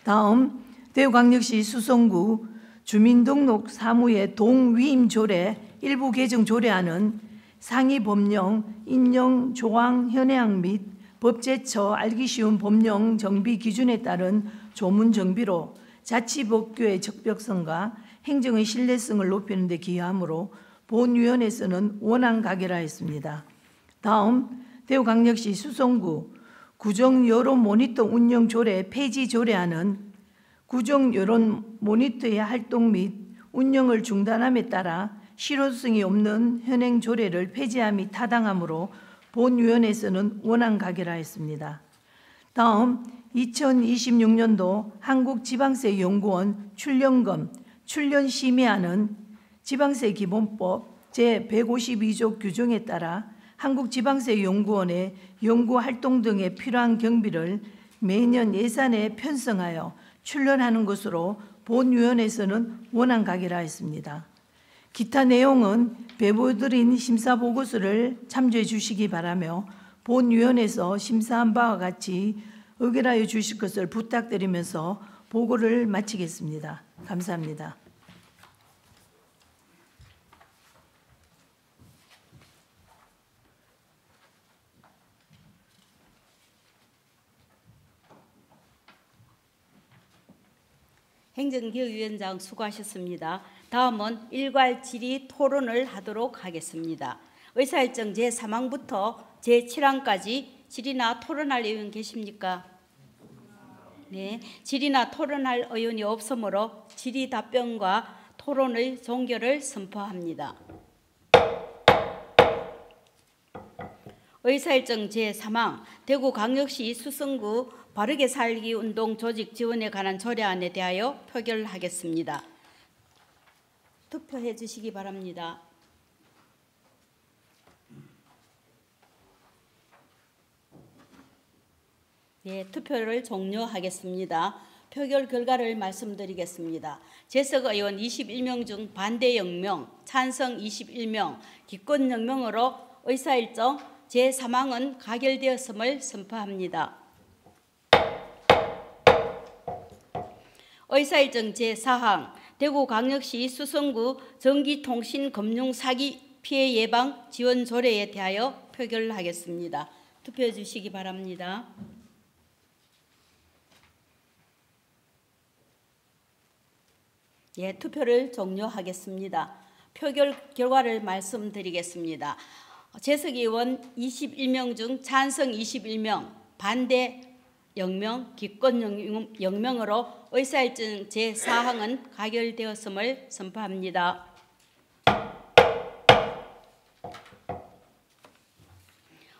다음 대구광역시 수성구 주민등록 사무의 동위임 조례 일부 개정 조례안은 상위 법령 인용 조항 현행 및 법제처 알기 쉬운 법령 정비 기준에 따른 조문 정비로 자치법규의 적벽성과 행정의 신뢰성을 높이는 데 기여하므로 본위원회에서는 원안 가결하였습니다. 다음 대구광역시 수성구 구정여론 모니터 운영 조례 폐지 조례안은 구정여론 모니터의 활동 및 운영을 중단함에 따라 실효성이 없는 현행 조례를 폐지함이 타당하므로 본위원회에서는 원안 가결하였습니다. 다음 2026년도 한국지방세연구원 출연금, 출연심의안은 지방세기본법 제152조 규정에 따라 한국지방세연구원의 연구활동 등에 필요한 경비를 매년 예산에 편성하여 출연하는 것으로 본위원회에서는 원안 가결하였습니다. 기타 내용은 배부드린 심사보고서를 참조해 주시기 바라며 본위원회에서 심사한 바와 같이 의결하여 주실 것을 부탁드리면서 보고를 마치겠습니다. 감사합니다. 행정기획위원장 수고하셨습니다. 다음은 일괄 질의 토론을 하도록 하겠습니다. 의사일정 제3항부터 제7항까지 질의나 토론할 의원 계십니까? 네, 질의나 토론할 의원이 없으므로 질의 답변과 토론의 종결을 선포합니다. 의사일정 제3항 대구광역시 수성구 바르게 살기 운동 조직 지원에 관한 조례안에 대하여 표결하겠습니다. 투표해 주시기 바랍니다. 네, 투표를 종료하겠습니다. 표결 결과를 말씀드리겠습니다. 재석 의원 21명 중 반대 0명, 찬성 21명, 기권 0명으로 의사일정 제3항은 가결되었음을 선포합니다. 의사일정 제4항 대구광역시 수성구 전기통신금융사기 피해 예방 지원 조례에 대하여 표결하겠습니다. 투표해 주시기 바랍니다. 예, 투표를 종료하겠습니다. 표결 결과를 말씀드리겠습니다. 재석 의원 21명 중 찬성 21명, 반대 0명, 기권 0명으로 의사일정 제4항은 가결되었음을 선포합니다.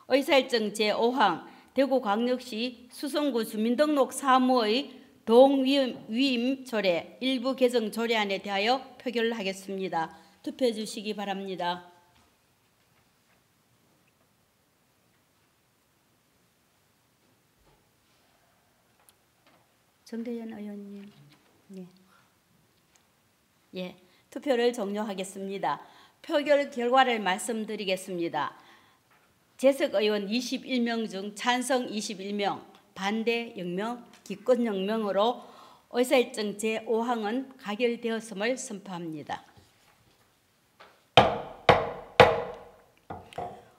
의사일정 제5항 대구광역시 수성구 주민등록 사무의 동위임 조례 일부 개정 조례안에 대하여 표결하겠습니다. 투표해 주시기 바랍니다. 정대현 의원님, 네. 예, 투표를 종료하겠습니다. 표결 결과를 말씀드리겠습니다. 재석 의원 21명 중 찬성 21명, 반대 0명, 기권 0명으로 의사일정 제5항은 가결되었음을 선포합니다.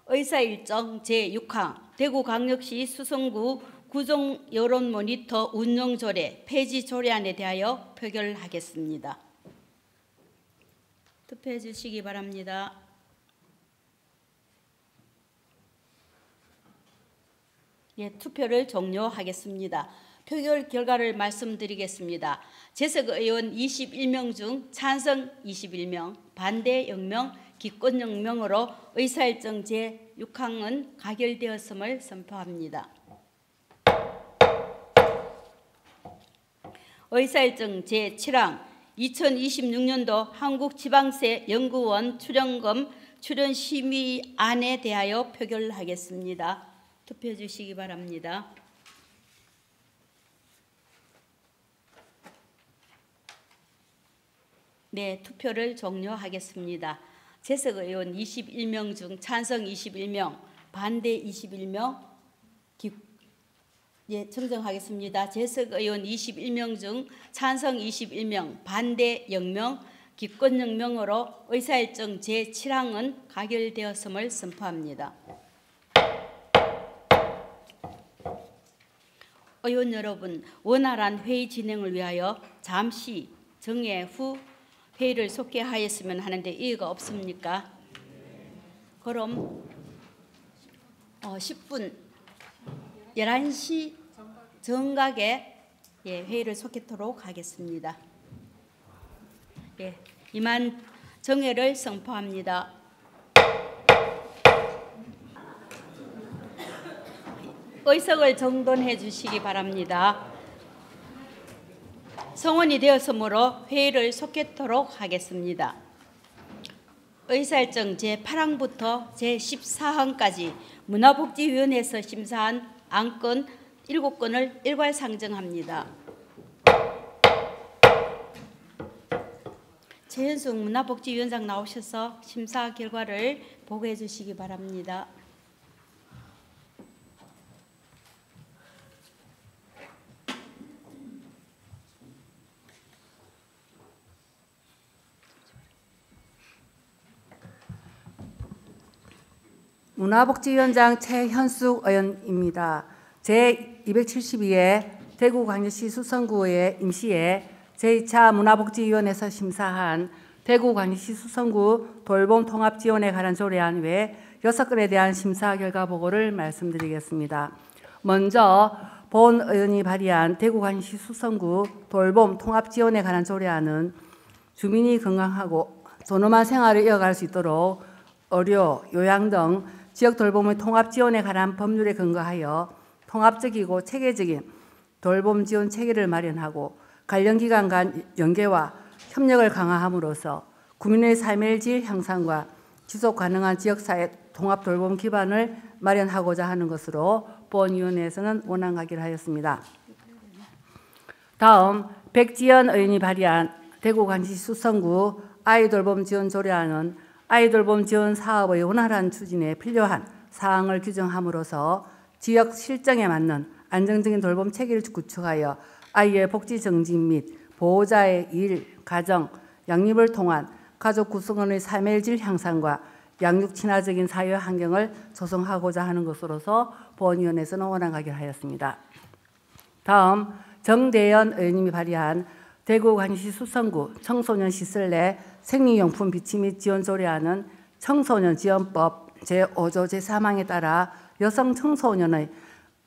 의사일정 제6항 대구광역시 수성구 구정 여론 모니터 운영 조례 폐지 조례안에 대하여 표결하겠습니다. 투표해 주시기 바랍니다. 예, 투표를 종료하겠습니다. 표결 결과를 말씀드리겠습니다. 재석 의원 21명 중 찬성 21명, 반대 0명, 기권 0명으로 의사일정 제6항은 가결되었음을 선포합니다. 의사일정 제7항 2026년도 한국지방세연구원 출연금 출연심의안에 대하여 표결하겠습니다. 투표해 주시기 바랍니다. 네, 투표를 종료하겠습니다. 재석 의원 21명 중 찬성 21명, 반대 21명, 예, 정정하겠습니다. 재석 의원 21명 중 찬성 21명, 반대 0명, 기권 0명으로 의사일정 제7항은 가결되었음을 선포합니다. 의원 여러분, 원활한 회의 진행을 위하여 잠시 정회 후 회의를 속개하였으면 하는데 이의가 없습니까? 그럼 10분 11시 정각에 회의를 속개토록 하겠습니다. 예, 이만 정회를 선포합니다. 의석을 정돈해 주시기 바랍니다. 성원이 되었으므로 회의를 속개토록 하겠습니다. 의사일정 제8항부터 제14항까지 문화복지위원회에서 심사한 안건 7건을 일괄 상정합니다. 최현숙 문화복지위원장 나오셔서 심사 결과를 보고해 주시기 바랍니다. 문화복지위원장 최현숙 의원입니다. 제272회 대구광역시 수성구의 임시회 제2차 문화복지위원회에서 심사한 대구광역시 수성구 돌봄 통합 지원에 관한 조례안 외 6건에 대한 심사 결과 보고를 말씀드리겠습니다. 먼저 본 의원이 발의한 대구광역시 수성구 돌봄 통합 지원에 관한 조례안은 주민이 건강하고 존엄한 생활을 이어갈 수 있도록 의료, 요양 등 지역 돌봄의 통합 지원에 관한 법률에 근거하여 통합적이고 체계적인 돌봄 지원 체계를 마련하고 관련 기관 간 연계와 협력을 강화함으로써 국민의 삶의 질 향상과 지속 가능한 지역사회 통합 돌봄 기반을 마련하고자 하는 것으로 본위원회에서는 원안 가기를 하였습니다. 다음 백지연 의원이 발의한 대구광역시 수성구 아이돌봄 지원 조례안은 아이돌봄 지원 사업의 원활한 추진에 필요한 사항을 규정함으로써 지역 실정에 맞는 안정적인 돌봄 체계를 구축하여 아이의 복지 증진 및 보호자의 일, 가정, 양립을 통한 가족 구성원의 삶의 질 향상과 양육 친화적인 사회 환경을 조성하고자 하는 것으로서 본위원회에서는 원안 가기를 하였습니다. 다음 정대연 의원님이 발의한 대구광역시 수성구 청소년 시설 내 생리용품 비치 및 지원 조례안은 청소년 지원법 제5조 제3항에 따라 여성 청소년의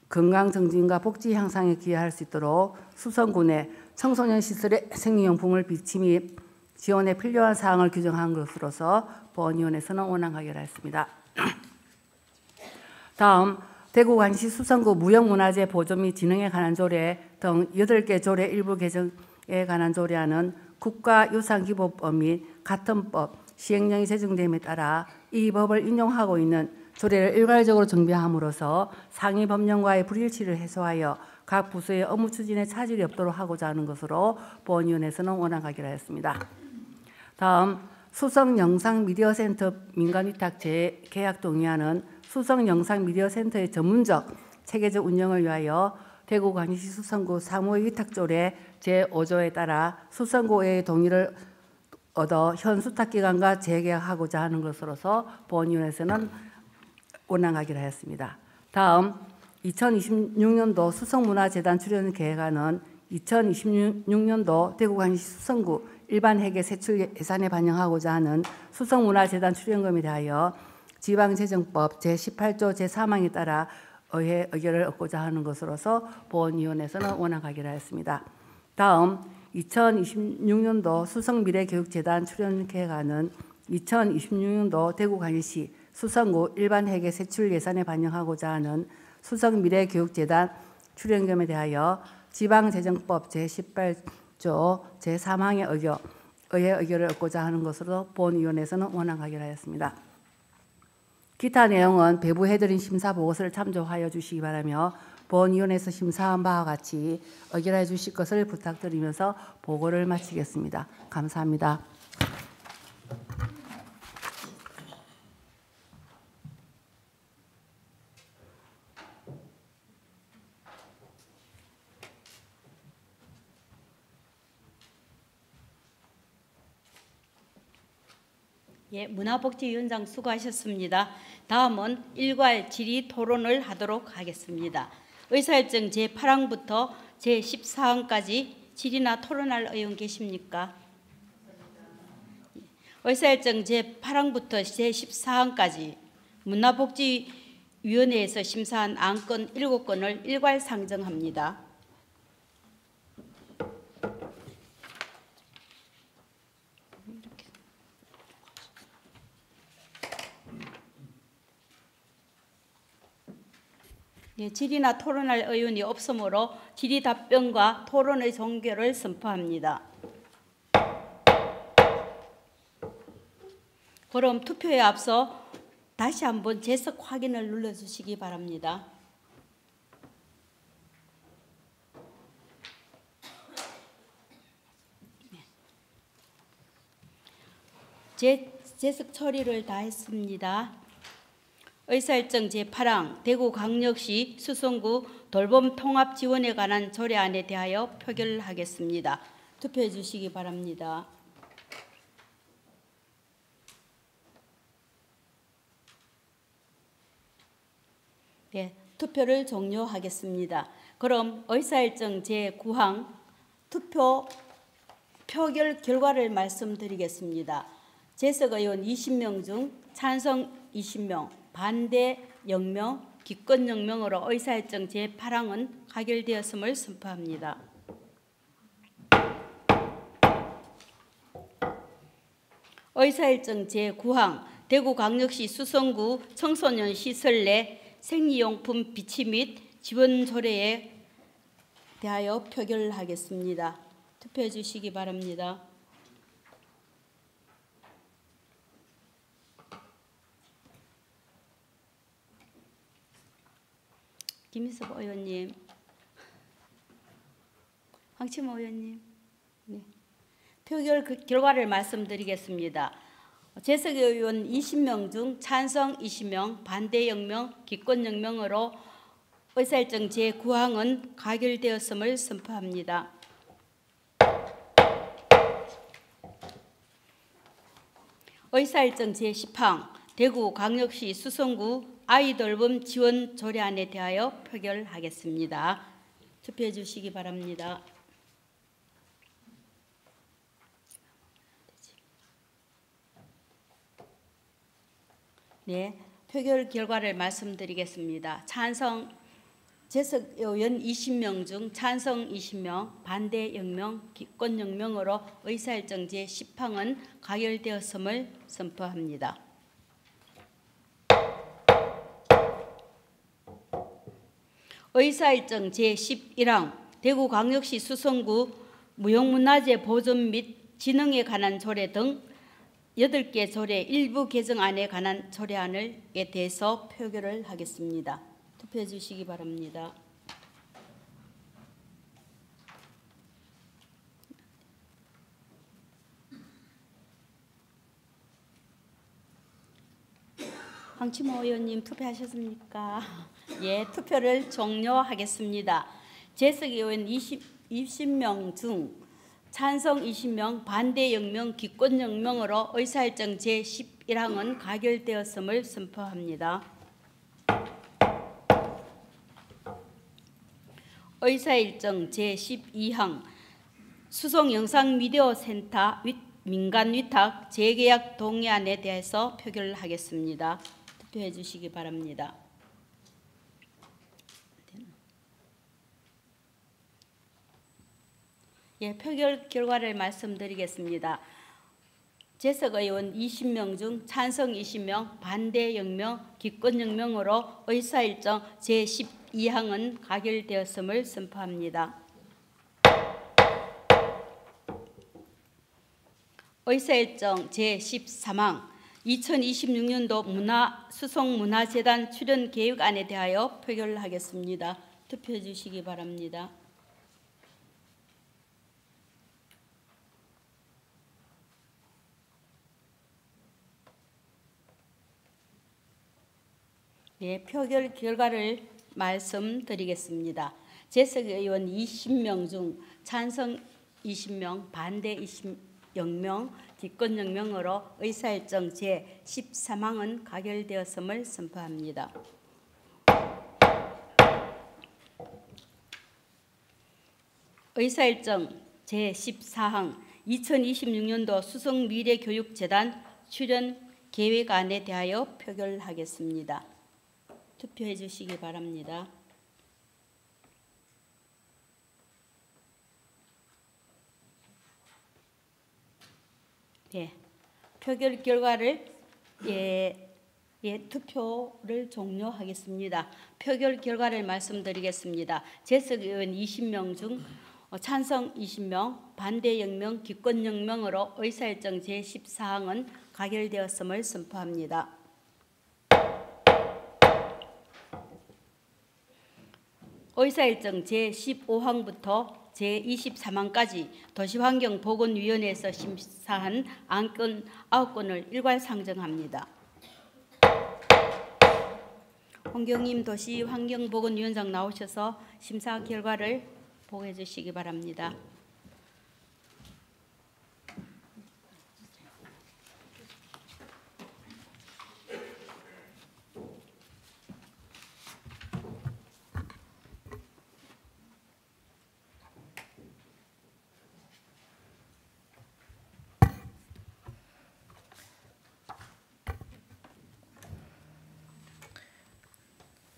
건강 증진과 복지 향상에 기여할 수 있도록 수성구 내 청소년 시설의 생리용품을 비치 및 지원에 필요한 사항을 규정한 것으로서 본위원회에서는 원안 가결하였습니다. 다음 대구광역시 수성구 무형문화재 보존 및 진흥에 관한 조례 등 8개 조례 일부 개정에 관한 조례안은 국가유산기본법 및 같은 법 시행령이 제정됨에 따라 이 법을 인용하고 있는 조례를 일괄적으로 정비함으로써 상위 법령과의 불일치를 해소하여 각 부서의 업무 추진에 차질이 없도록 하고자 하는 것으로 본위원회에서는 원안 가결하였습니다. 다음 수성영상미디어센터 민간위탁 재계약 동의안은 수성영상미디어센터의 전문적 체계적 운영을 위하여 대구광역시 수성구 사무의 위탁조례 제5조에 따라 수성구의 동의를 얻어 현 수탁기관과 재계약하고자 하는 것으로서 본위원회에서는 원안 가기를 하였습니다. 다음 2026년도 수성문화재단 출연 계획안은 2026년도 대구광역시 수성구 일반회계 세출 예산에 반영하고자 하는 수성문화재단 출연금에 대하여 지방재정법 제18조 제3항에 따라 의회 의결을 얻고자 하는 것으로서 본위원회에서는 원안 가기를 하였습니다. 다음 2026년도 수성미래교육재단 출연 계획안은 2026년도 대구광역시 수성구 일반회계 세출 예산에 반영하고자 하는 수성미래교육재단 출연금에 대하여 지방재정법 제18조 제3항의 의회 의결을 얻고자 하는 것으로 본위원회에서는 원안 가결하였습니다. 기타 내용은 배부해드린 심사보고서를 참조하여 주시기 바라며 본위원회에서 심사한 바와 같이 의결해 주실 것을 부탁드리면서 보고를 마치겠습니다. 감사합니다. 예, 문화복지위원장 수고하셨습니다. 다음은 일괄 질의 토론을 하도록 하겠습니다. 의사일정 제8항부터 제14항까지 질의나 토론할 의원 계십니까? 의사일정 제8항부터 제14항까지 문화복지위원회에서 심사한 안건 7건을 일괄 상정합니다. 예, 질의나 토론할 의원이 없으므로 질의 답변과 토론의 종결을 선포합니다. 그럼 투표에 앞서 다시 한번 재석 확인을 눌러주시기 바랍니다. 재석 처리를 다 했습니다. 의사일정 제8항 대구광역시 수성구 돌봄 통합 지원에 관한 조례안에 대하여 표결을 하겠습니다. 투표해 주시기 바랍니다. 네, 투표를 종료하겠습니다. 그럼 의사일정 제9항 투표 표결 결과를 말씀드리겠습니다. 재석 의원 20명 중 찬성 20명, 반대 0명, 기권 0명으로 의사일정 제8항은 가결되었음을 선포합니다. 의사일정 제9항 대구광역시 수성구 청소년 시설 내 생리용품 비치 및 지원 조례에 대하여 표결을 하겠습니다. 투표해 주시기 바랍니다. 김희석 의원님, 황치모 의원님, 네. 표결 결과를 말씀드리겠습니다. 재석 의원 20명 중 찬성 20명, 반대 0명, 기권 0명으로 의사일정 제9항은 가결되었음을 선포합니다. 의사일정 제10항 대구광역시 수성구 아이돌봄 지원 조례안에 대하여 표결하겠습니다. 투표해 주시기 바랍니다. 네, 표결 결과를 말씀드리겠습니다. 찬성 재석 의원 20명 중 찬성 20명, 반대 0명, 기권 0명으로 의사일정 제10항은 가결되었음을 선포합니다. 의사일정 제11항 대구광역시 수성구 무형문화재 보존 및 진흥에 관한 조례 등 8개 조례 일부 개정안에 관한 조례안에 대해서 표결을 하겠습니다. 투표해 주시기 바랍니다. 황치모 의원님 투표하셨습니까? 예, 투표를 종료하겠습니다. 재석 의원 20명 중 찬성 20명, 반대 0명, 기권 0명으로 의사일정 제11항은 가결되었음을 선포합니다. 의사일정 제12항 수송영상미디어센터 민간위탁 재계약 동의안에 대해서 표결을 하겠습니다. 투표해 주시기 바랍니다. 예, 표결 결과를 말씀드리겠습니다. 재석 의원 20명 중 찬성 20명, 반대 0명, 기권 0명으로 의사일정 제12항은 가결되었음을 선포합니다. 의사일정 제13항 2026년도 수송문화재단 출연 계획안에 대하여 표결을 하겠습니다. 투표해 주시기 바랍니다. 네, 표결 결과를 말씀드리겠습니다. 재석 의원 20명 중 찬성 20명, 반대 0명, 기권 0명으로 의사일정 제13항은 가결되었음을 선포합니다. 의사일정 제14항 2026년도 수성미래교육재단 출연 계획안에 대하여 표결하겠습니다. 투표해 주시기 바랍니다. 네, 표결 결과를 예, 투표를 종료하겠습니다. 표결 결과를 말씀드리겠습니다. 재석 의원 20명 중 찬성 20명, 반대 0명, 기권 0명으로 의사일정 제14항은 가결되었음을 선포합니다. 의사일정 제15항부터 제23항까지 도시환경보건위원회에서 심사한 안건 9건을 일괄 상정합니다. 홍경임 도시환경보건위원장 나오셔서 심사 결과를 보고해 주시기 바랍니다.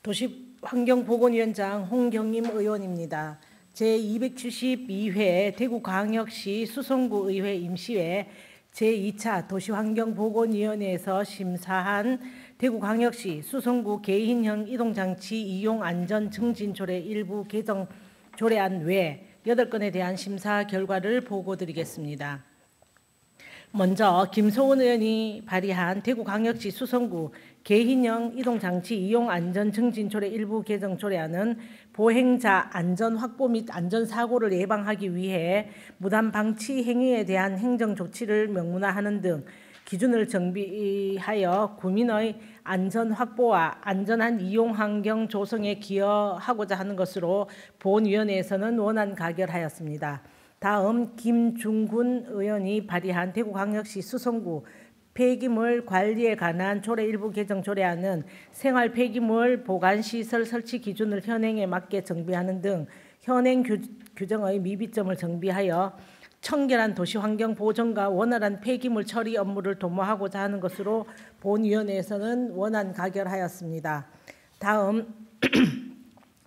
도시환경보건위원장 홍경임 의원입니다. 제272회 대구광역시 수성구 의회 임시회 제2차 도시환경보건위원회에서 심사한 대구광역시 수성구 개인형 이동장치 이용 안전 증진 조례 일부 개정 조례안 외 8건에 대한 심사 결과를 보고드리겠습니다. 먼저 김소은 의원이 발의한 대구광역시 수성구 개인형 이동장치 이용 안전 증진 조례 일부 개정 조례안은 보행자 안전 확보 및 안전사고를 예방하기 위해 무단 방치 행위에 대한 행정 조치를 명문화하는 등 기준을 정비하여 구민의 안전 확보와 안전한 이용 환경 조성에 기여하고자 하는 것으로 본위원회에서는 원안 가결하였습니다. 다음 김중군 의원이 발의한 대구광역시 수성구 폐기물 관리에 관한 조례 일부 개정 조례안은 생활 폐기물 보관시설 설치 기준을 현행에 맞게 정비하는 등 현행 규정의 미비점을 정비하여 청결한 도시환경 보존과 원활한 폐기물 처리 업무를 도모하고자 하는 것으로 본위원회에서는 원안 가결하였습니다. 다음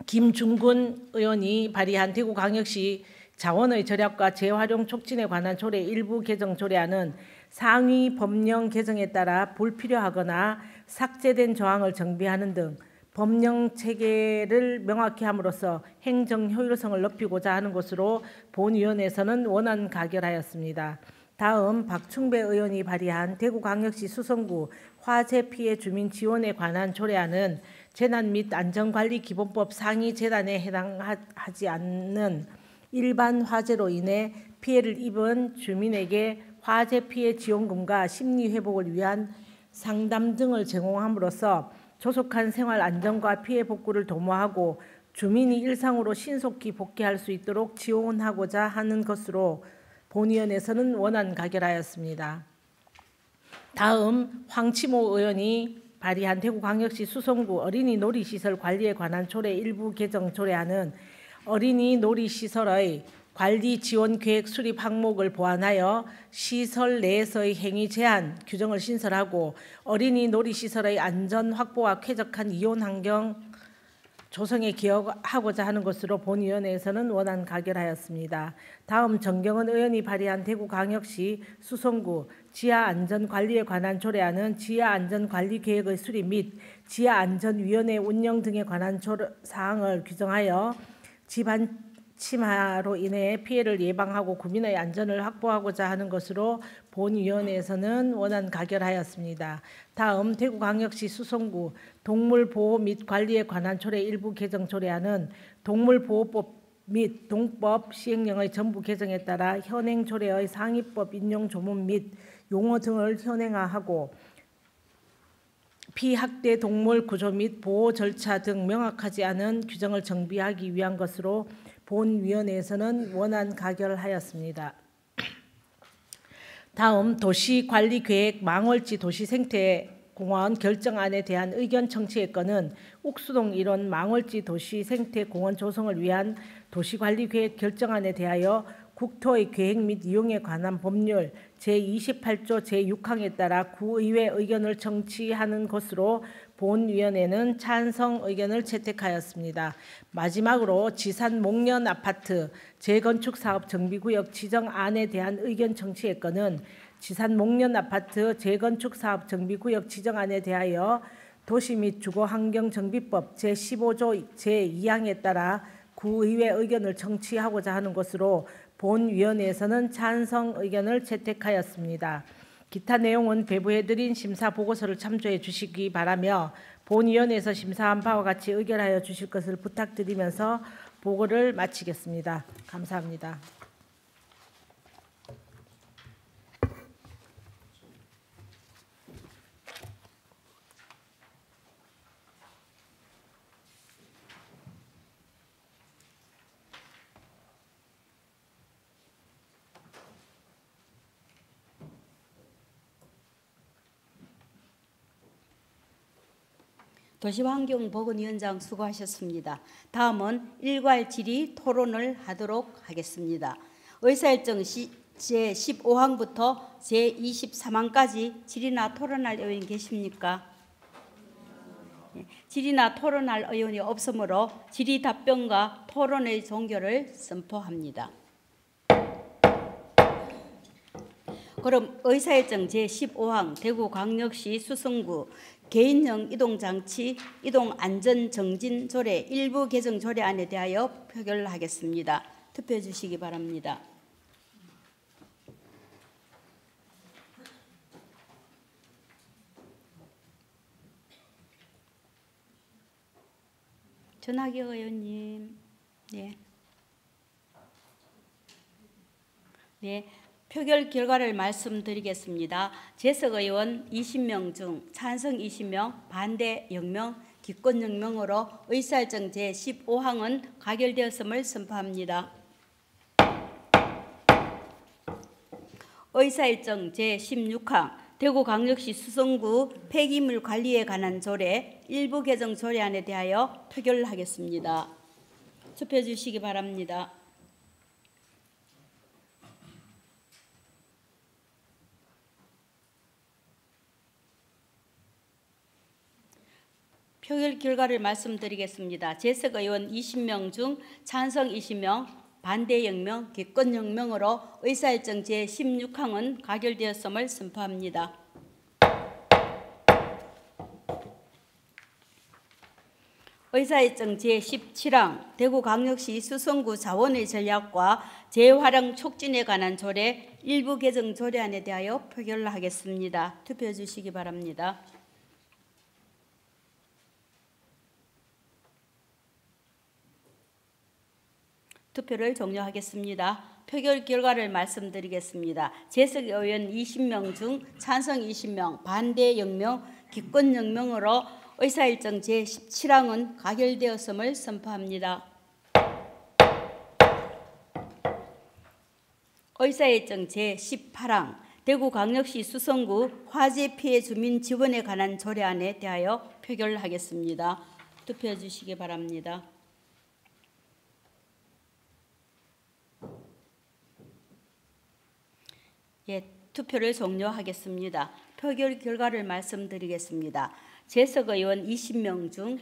김중군 의원이 발의한 대구광역시 자원의 절약과 재활용 촉진에 관한 조례 일부 개정 조례안은 상위 법령 개정에 따라 불필요하거나 삭제된 조항을 정비하는 등 법령 체계를 명확히 함으로써 행정 효율성을 높이고자 하는 것으로 본위원회에서는 원안 가결하였습니다. 다음 박충배 의원이 발의한 대구광역시 수성구 화재 피해 주민 지원에 관한 조례안은 재난 및 안전관리기본법 상위 재단에 해당하지 않는 일반 화재로 인해 피해를 입은 주민에게 화재 피해 지원금과 심리 회복을 위한 상담 등을 제공함으로써 조속한 생활 안전과 피해 복구를 도모하고 주민이 일상으로 신속히 복귀할 수 있도록 지원하고자 하는 것으로 본위원회에서는 원안 가결하였습니다. 다음 황치모 의원이 발의한 대구광역시 수성구 어린이 놀이시설 관리에 관한 조례 일부 개정 조례안은 어린이 놀이시설의 관리 지원 계획 수립 항목을 보완하여 시설 내에서의 행위 제한 규정을 신설하고 어린이 놀이시설의 안전 확보와 쾌적한 이용 환경 조성에 기여하고자 하는 것으로 본위원회에서는 원안 가결하였습니다. 다음 정경은 의원이 발의한 대구광역시 수성구 지하안전관리에 관한 조례안은 지하안전관리계획의 수립 및 지하안전위원회 운영 등에 관한 사항을 규정하여 집안 침하로 인해 피해를 예방하고 국민의 안전을 확보하고자 하는 것으로 본위원회에서는 원안 가결하였습니다. 다음 대구광역시 수성구 동물보호 및 관리에 관한 조례 일부 개정 조례안은 동물보호법 및 동법 시행령의 전부 개정에 따라 현행 조례의 상위법 인용 조문 및 용어 등을 현행화하고 피학대 동물 구조 및 보호 절차 등 명확하지 않은 규정을 정비하기 위한 것으로 본위원회에서는 원안 가결하였습니다. 다음 도시관리계획 망월지 도시생태공원 결정안에 대한 의견 청취의 건은 옥수동 일원 망월지 도시생태공원 조성을 위한 도시관리계획 결정안에 대하여 국토의 계획 및 이용에 관한 법률 제28조 제6항에 따라 구의회 의견을 청취하는 것으로 본위원회는 찬성 의견을 채택하였습니다. 마지막으로 지산 목련 아파트 재건축 사업 정비구역 지정안에 대한 의견 청취의 건은 지산 목련 아파트 재건축 사업 정비구역 지정안에 대하여 도시 및 주거환경정비법 제15조 제2항에 따라 구의회 의견을 청취하고자 하는 것으로 본위원회에서는 찬성 의견을 채택하였습니다. 기타 내용은 배부해드린 심사보고서를 참조해 주시기 바라며 본위원회에서 심사한 바와 같이 의결하여 주실 것을 부탁드리면서 보고를 마치겠습니다. 감사합니다. 도시환경보건위원장 수고하셨습니다. 다음은 일괄 질의 토론을 하도록 하겠습니다. 의사일정 제15항부터 제23항까지 질의나 토론할 의원이 계십니까? 질의나 토론할 의원이 없으므로 질의 답변과 토론의 종결을 선포합니다. 그럼 의사일정 제15항 대구광역시 수성구 개인형 이동장치 이동안전정진조례 일부 개정조례안에 대하여 표결하겠습니다. 투표해 주시기 바랍니다. 전학의 의원님. 네. 표결 결과를 말씀드리겠습니다. 재석 의원 20명 중 찬성 20명, 반대 0명, 기권 0명으로 의사일정 제15항은 가결되었음을 선포합니다. 의사일정 제16항 대구광역시 수성구 폐기물 관리에 관한 조례 일부 개정 조례안에 대하여 표결하겠습니다. 투표해 주시기 바랍니다. 표결 결과를 말씀드리겠습니다. 재석 의원 20명 중 찬성 20명, 반대 0명, 기권 0명으로 의사일정 제16항은 가결되었음을 선포합니다. 의사일정 제17항 대구광역시 수성구 자원의 전략과 재활용 촉진에 관한 조례 일부 개정 조례안에 대하여 표결하겠습니다. 투표해 주시기 바랍니다. 투표를 종료하겠습니다. 표결 결과를 말씀드리겠습니다. 재석 의원 20명 중 찬성 20명, 반대 0명, 기권 0명으로 의사일정 제17항은 가결되었음을 선포합니다. 의사일정 제18항 대구광역시 수성구 화재 피해 주민 지원에 관한 조례안에 대하여 표결하겠습니다. 투표해 주시기 바랍니다. 투표를 종료하겠습니다. 표결 결과를 말씀드리겠습니다. 재석 의원 20명 중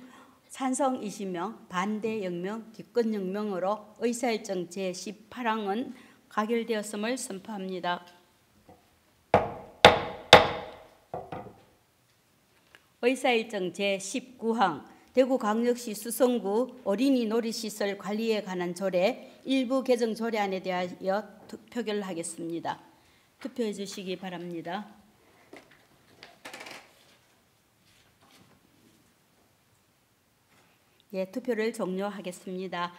찬성 20명, 반대 0명, 기권 0명으로 의사일정 제18항은 가결되었음을 선포합니다. 의사일정 제19항 대구광역시 수성구 어린이 놀이시설 관리에 관한 조례 일부 개정 조례안에 대하여 표결하겠습니다. 투표해 주시기 바랍니다. 투표를 종료하겠습니다.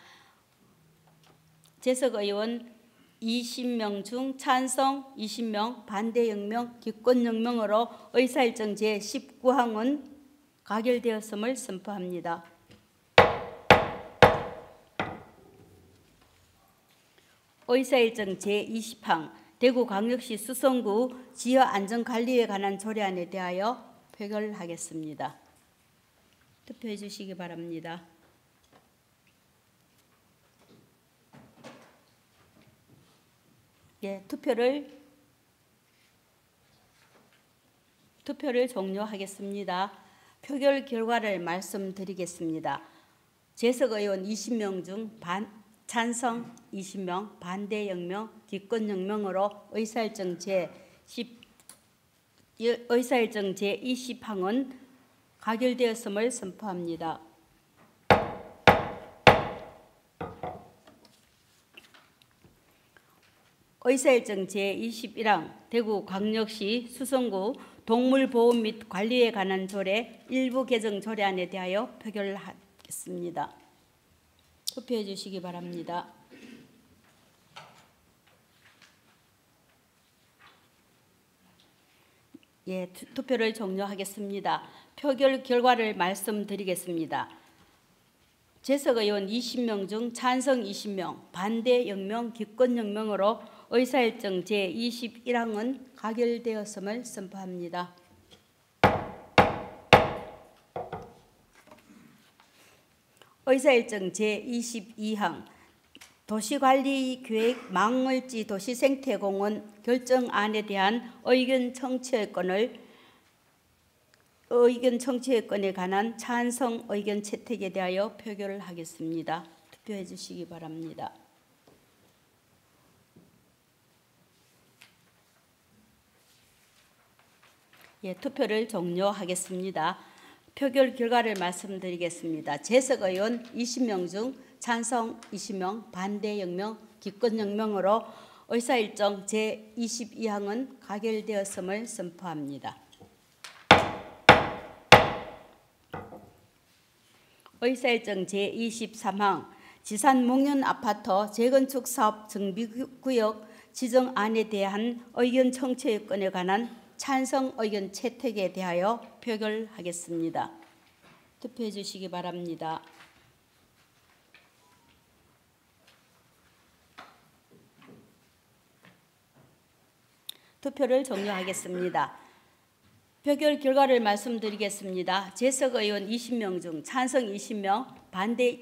재석 의원 20명 중 찬성 20명, 반대 0명, 기권 0명으로 의사일정 제19항은 가결되었음을 선포합니다. 의사일정 제20항 대구광역시 수성구 지하안전관리에 관한 조례안에 대하여 표결하겠습니다. 투표해 주시기 바랍니다. 투표를 종료하겠습니다. 표결 결과를 말씀드리겠습니다. 재석 의원 20명 중 찬성 20명, 반대 0명, 기권 0명으로 의사일정 의사일정 제20항은 가결되었음을 선포합니다. 의사일정 제21항 대구광역시 수성구 동물보호 및 관리에 관한 조례 일부 개정 조례안에 대하여 표결하겠습니다. 투표해 주시기 바랍니다. 예, 투표를 종료하겠습니다. 표결 결과를 말씀드리겠습니다. 재석 의원 20명 중 찬성 20명, 반대 0명, 기권 0명으로 의사일정 제21항은 가결되었음을 선포합니다. 의사일정 제22항 도시관리계획 망울지 도시생태공원 결정안에 대한 의견 청취권에 관한 찬성 의견 채택에 대하여 표결을 하겠습니다. 투표해 주시기 바랍니다. 예, 투표를 종료하겠습니다. 표결 결과를 말씀드리겠습니다. 재석 의원 20명 중 찬성 20명, 반대 0명, 기권 0명으로 의사일정 제22항은 가결되었음을 선포합니다. 의사일정 제23항 지산목련아파트 재건축 사업 정비구역 지정안에 대한 의견 청취권에 관한 찬성 의견 채택에 대하여 표결하겠습니다. 투표해 주시기 바랍니다. 투표를 종료하겠습니다. 표결 결과를 말씀드리겠습니다. 재석 의원 20명 중 찬성 20명, 반대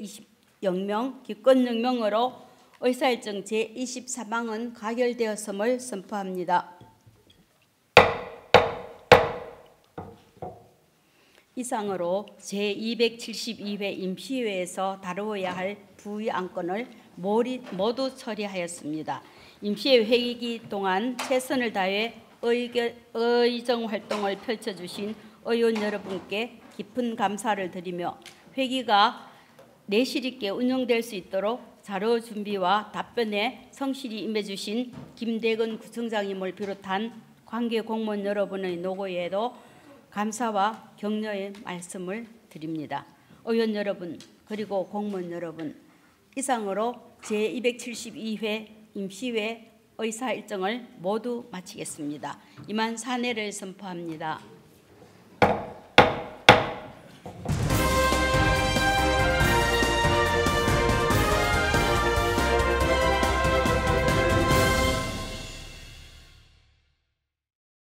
0명, 기권 0명으로 의사일정 제23항은 가결되었음을 선포합니다. 이상으로 제272회 임시회에서 다루어야 할 부의 안건을 모두 처리하였습니다. 임시회 회기 동안 최선을 다해 의정 활동을 펼쳐주신 의원 여러분께 깊은 감사를 드리며 회기가 내실 있게 운영될 수 있도록 자료 준비와 답변에 성실히 임해주신 김대건 구청장님을 비롯한 관계 공무원 여러분의 노고에도 감사와 격려의 말씀을 드립니다. 의원 여러분 그리고 공무원 여러분, 이상으로 제272회 임시회 의사 일정을 모두 마치겠습니다. 이만 사내를 선포합니다.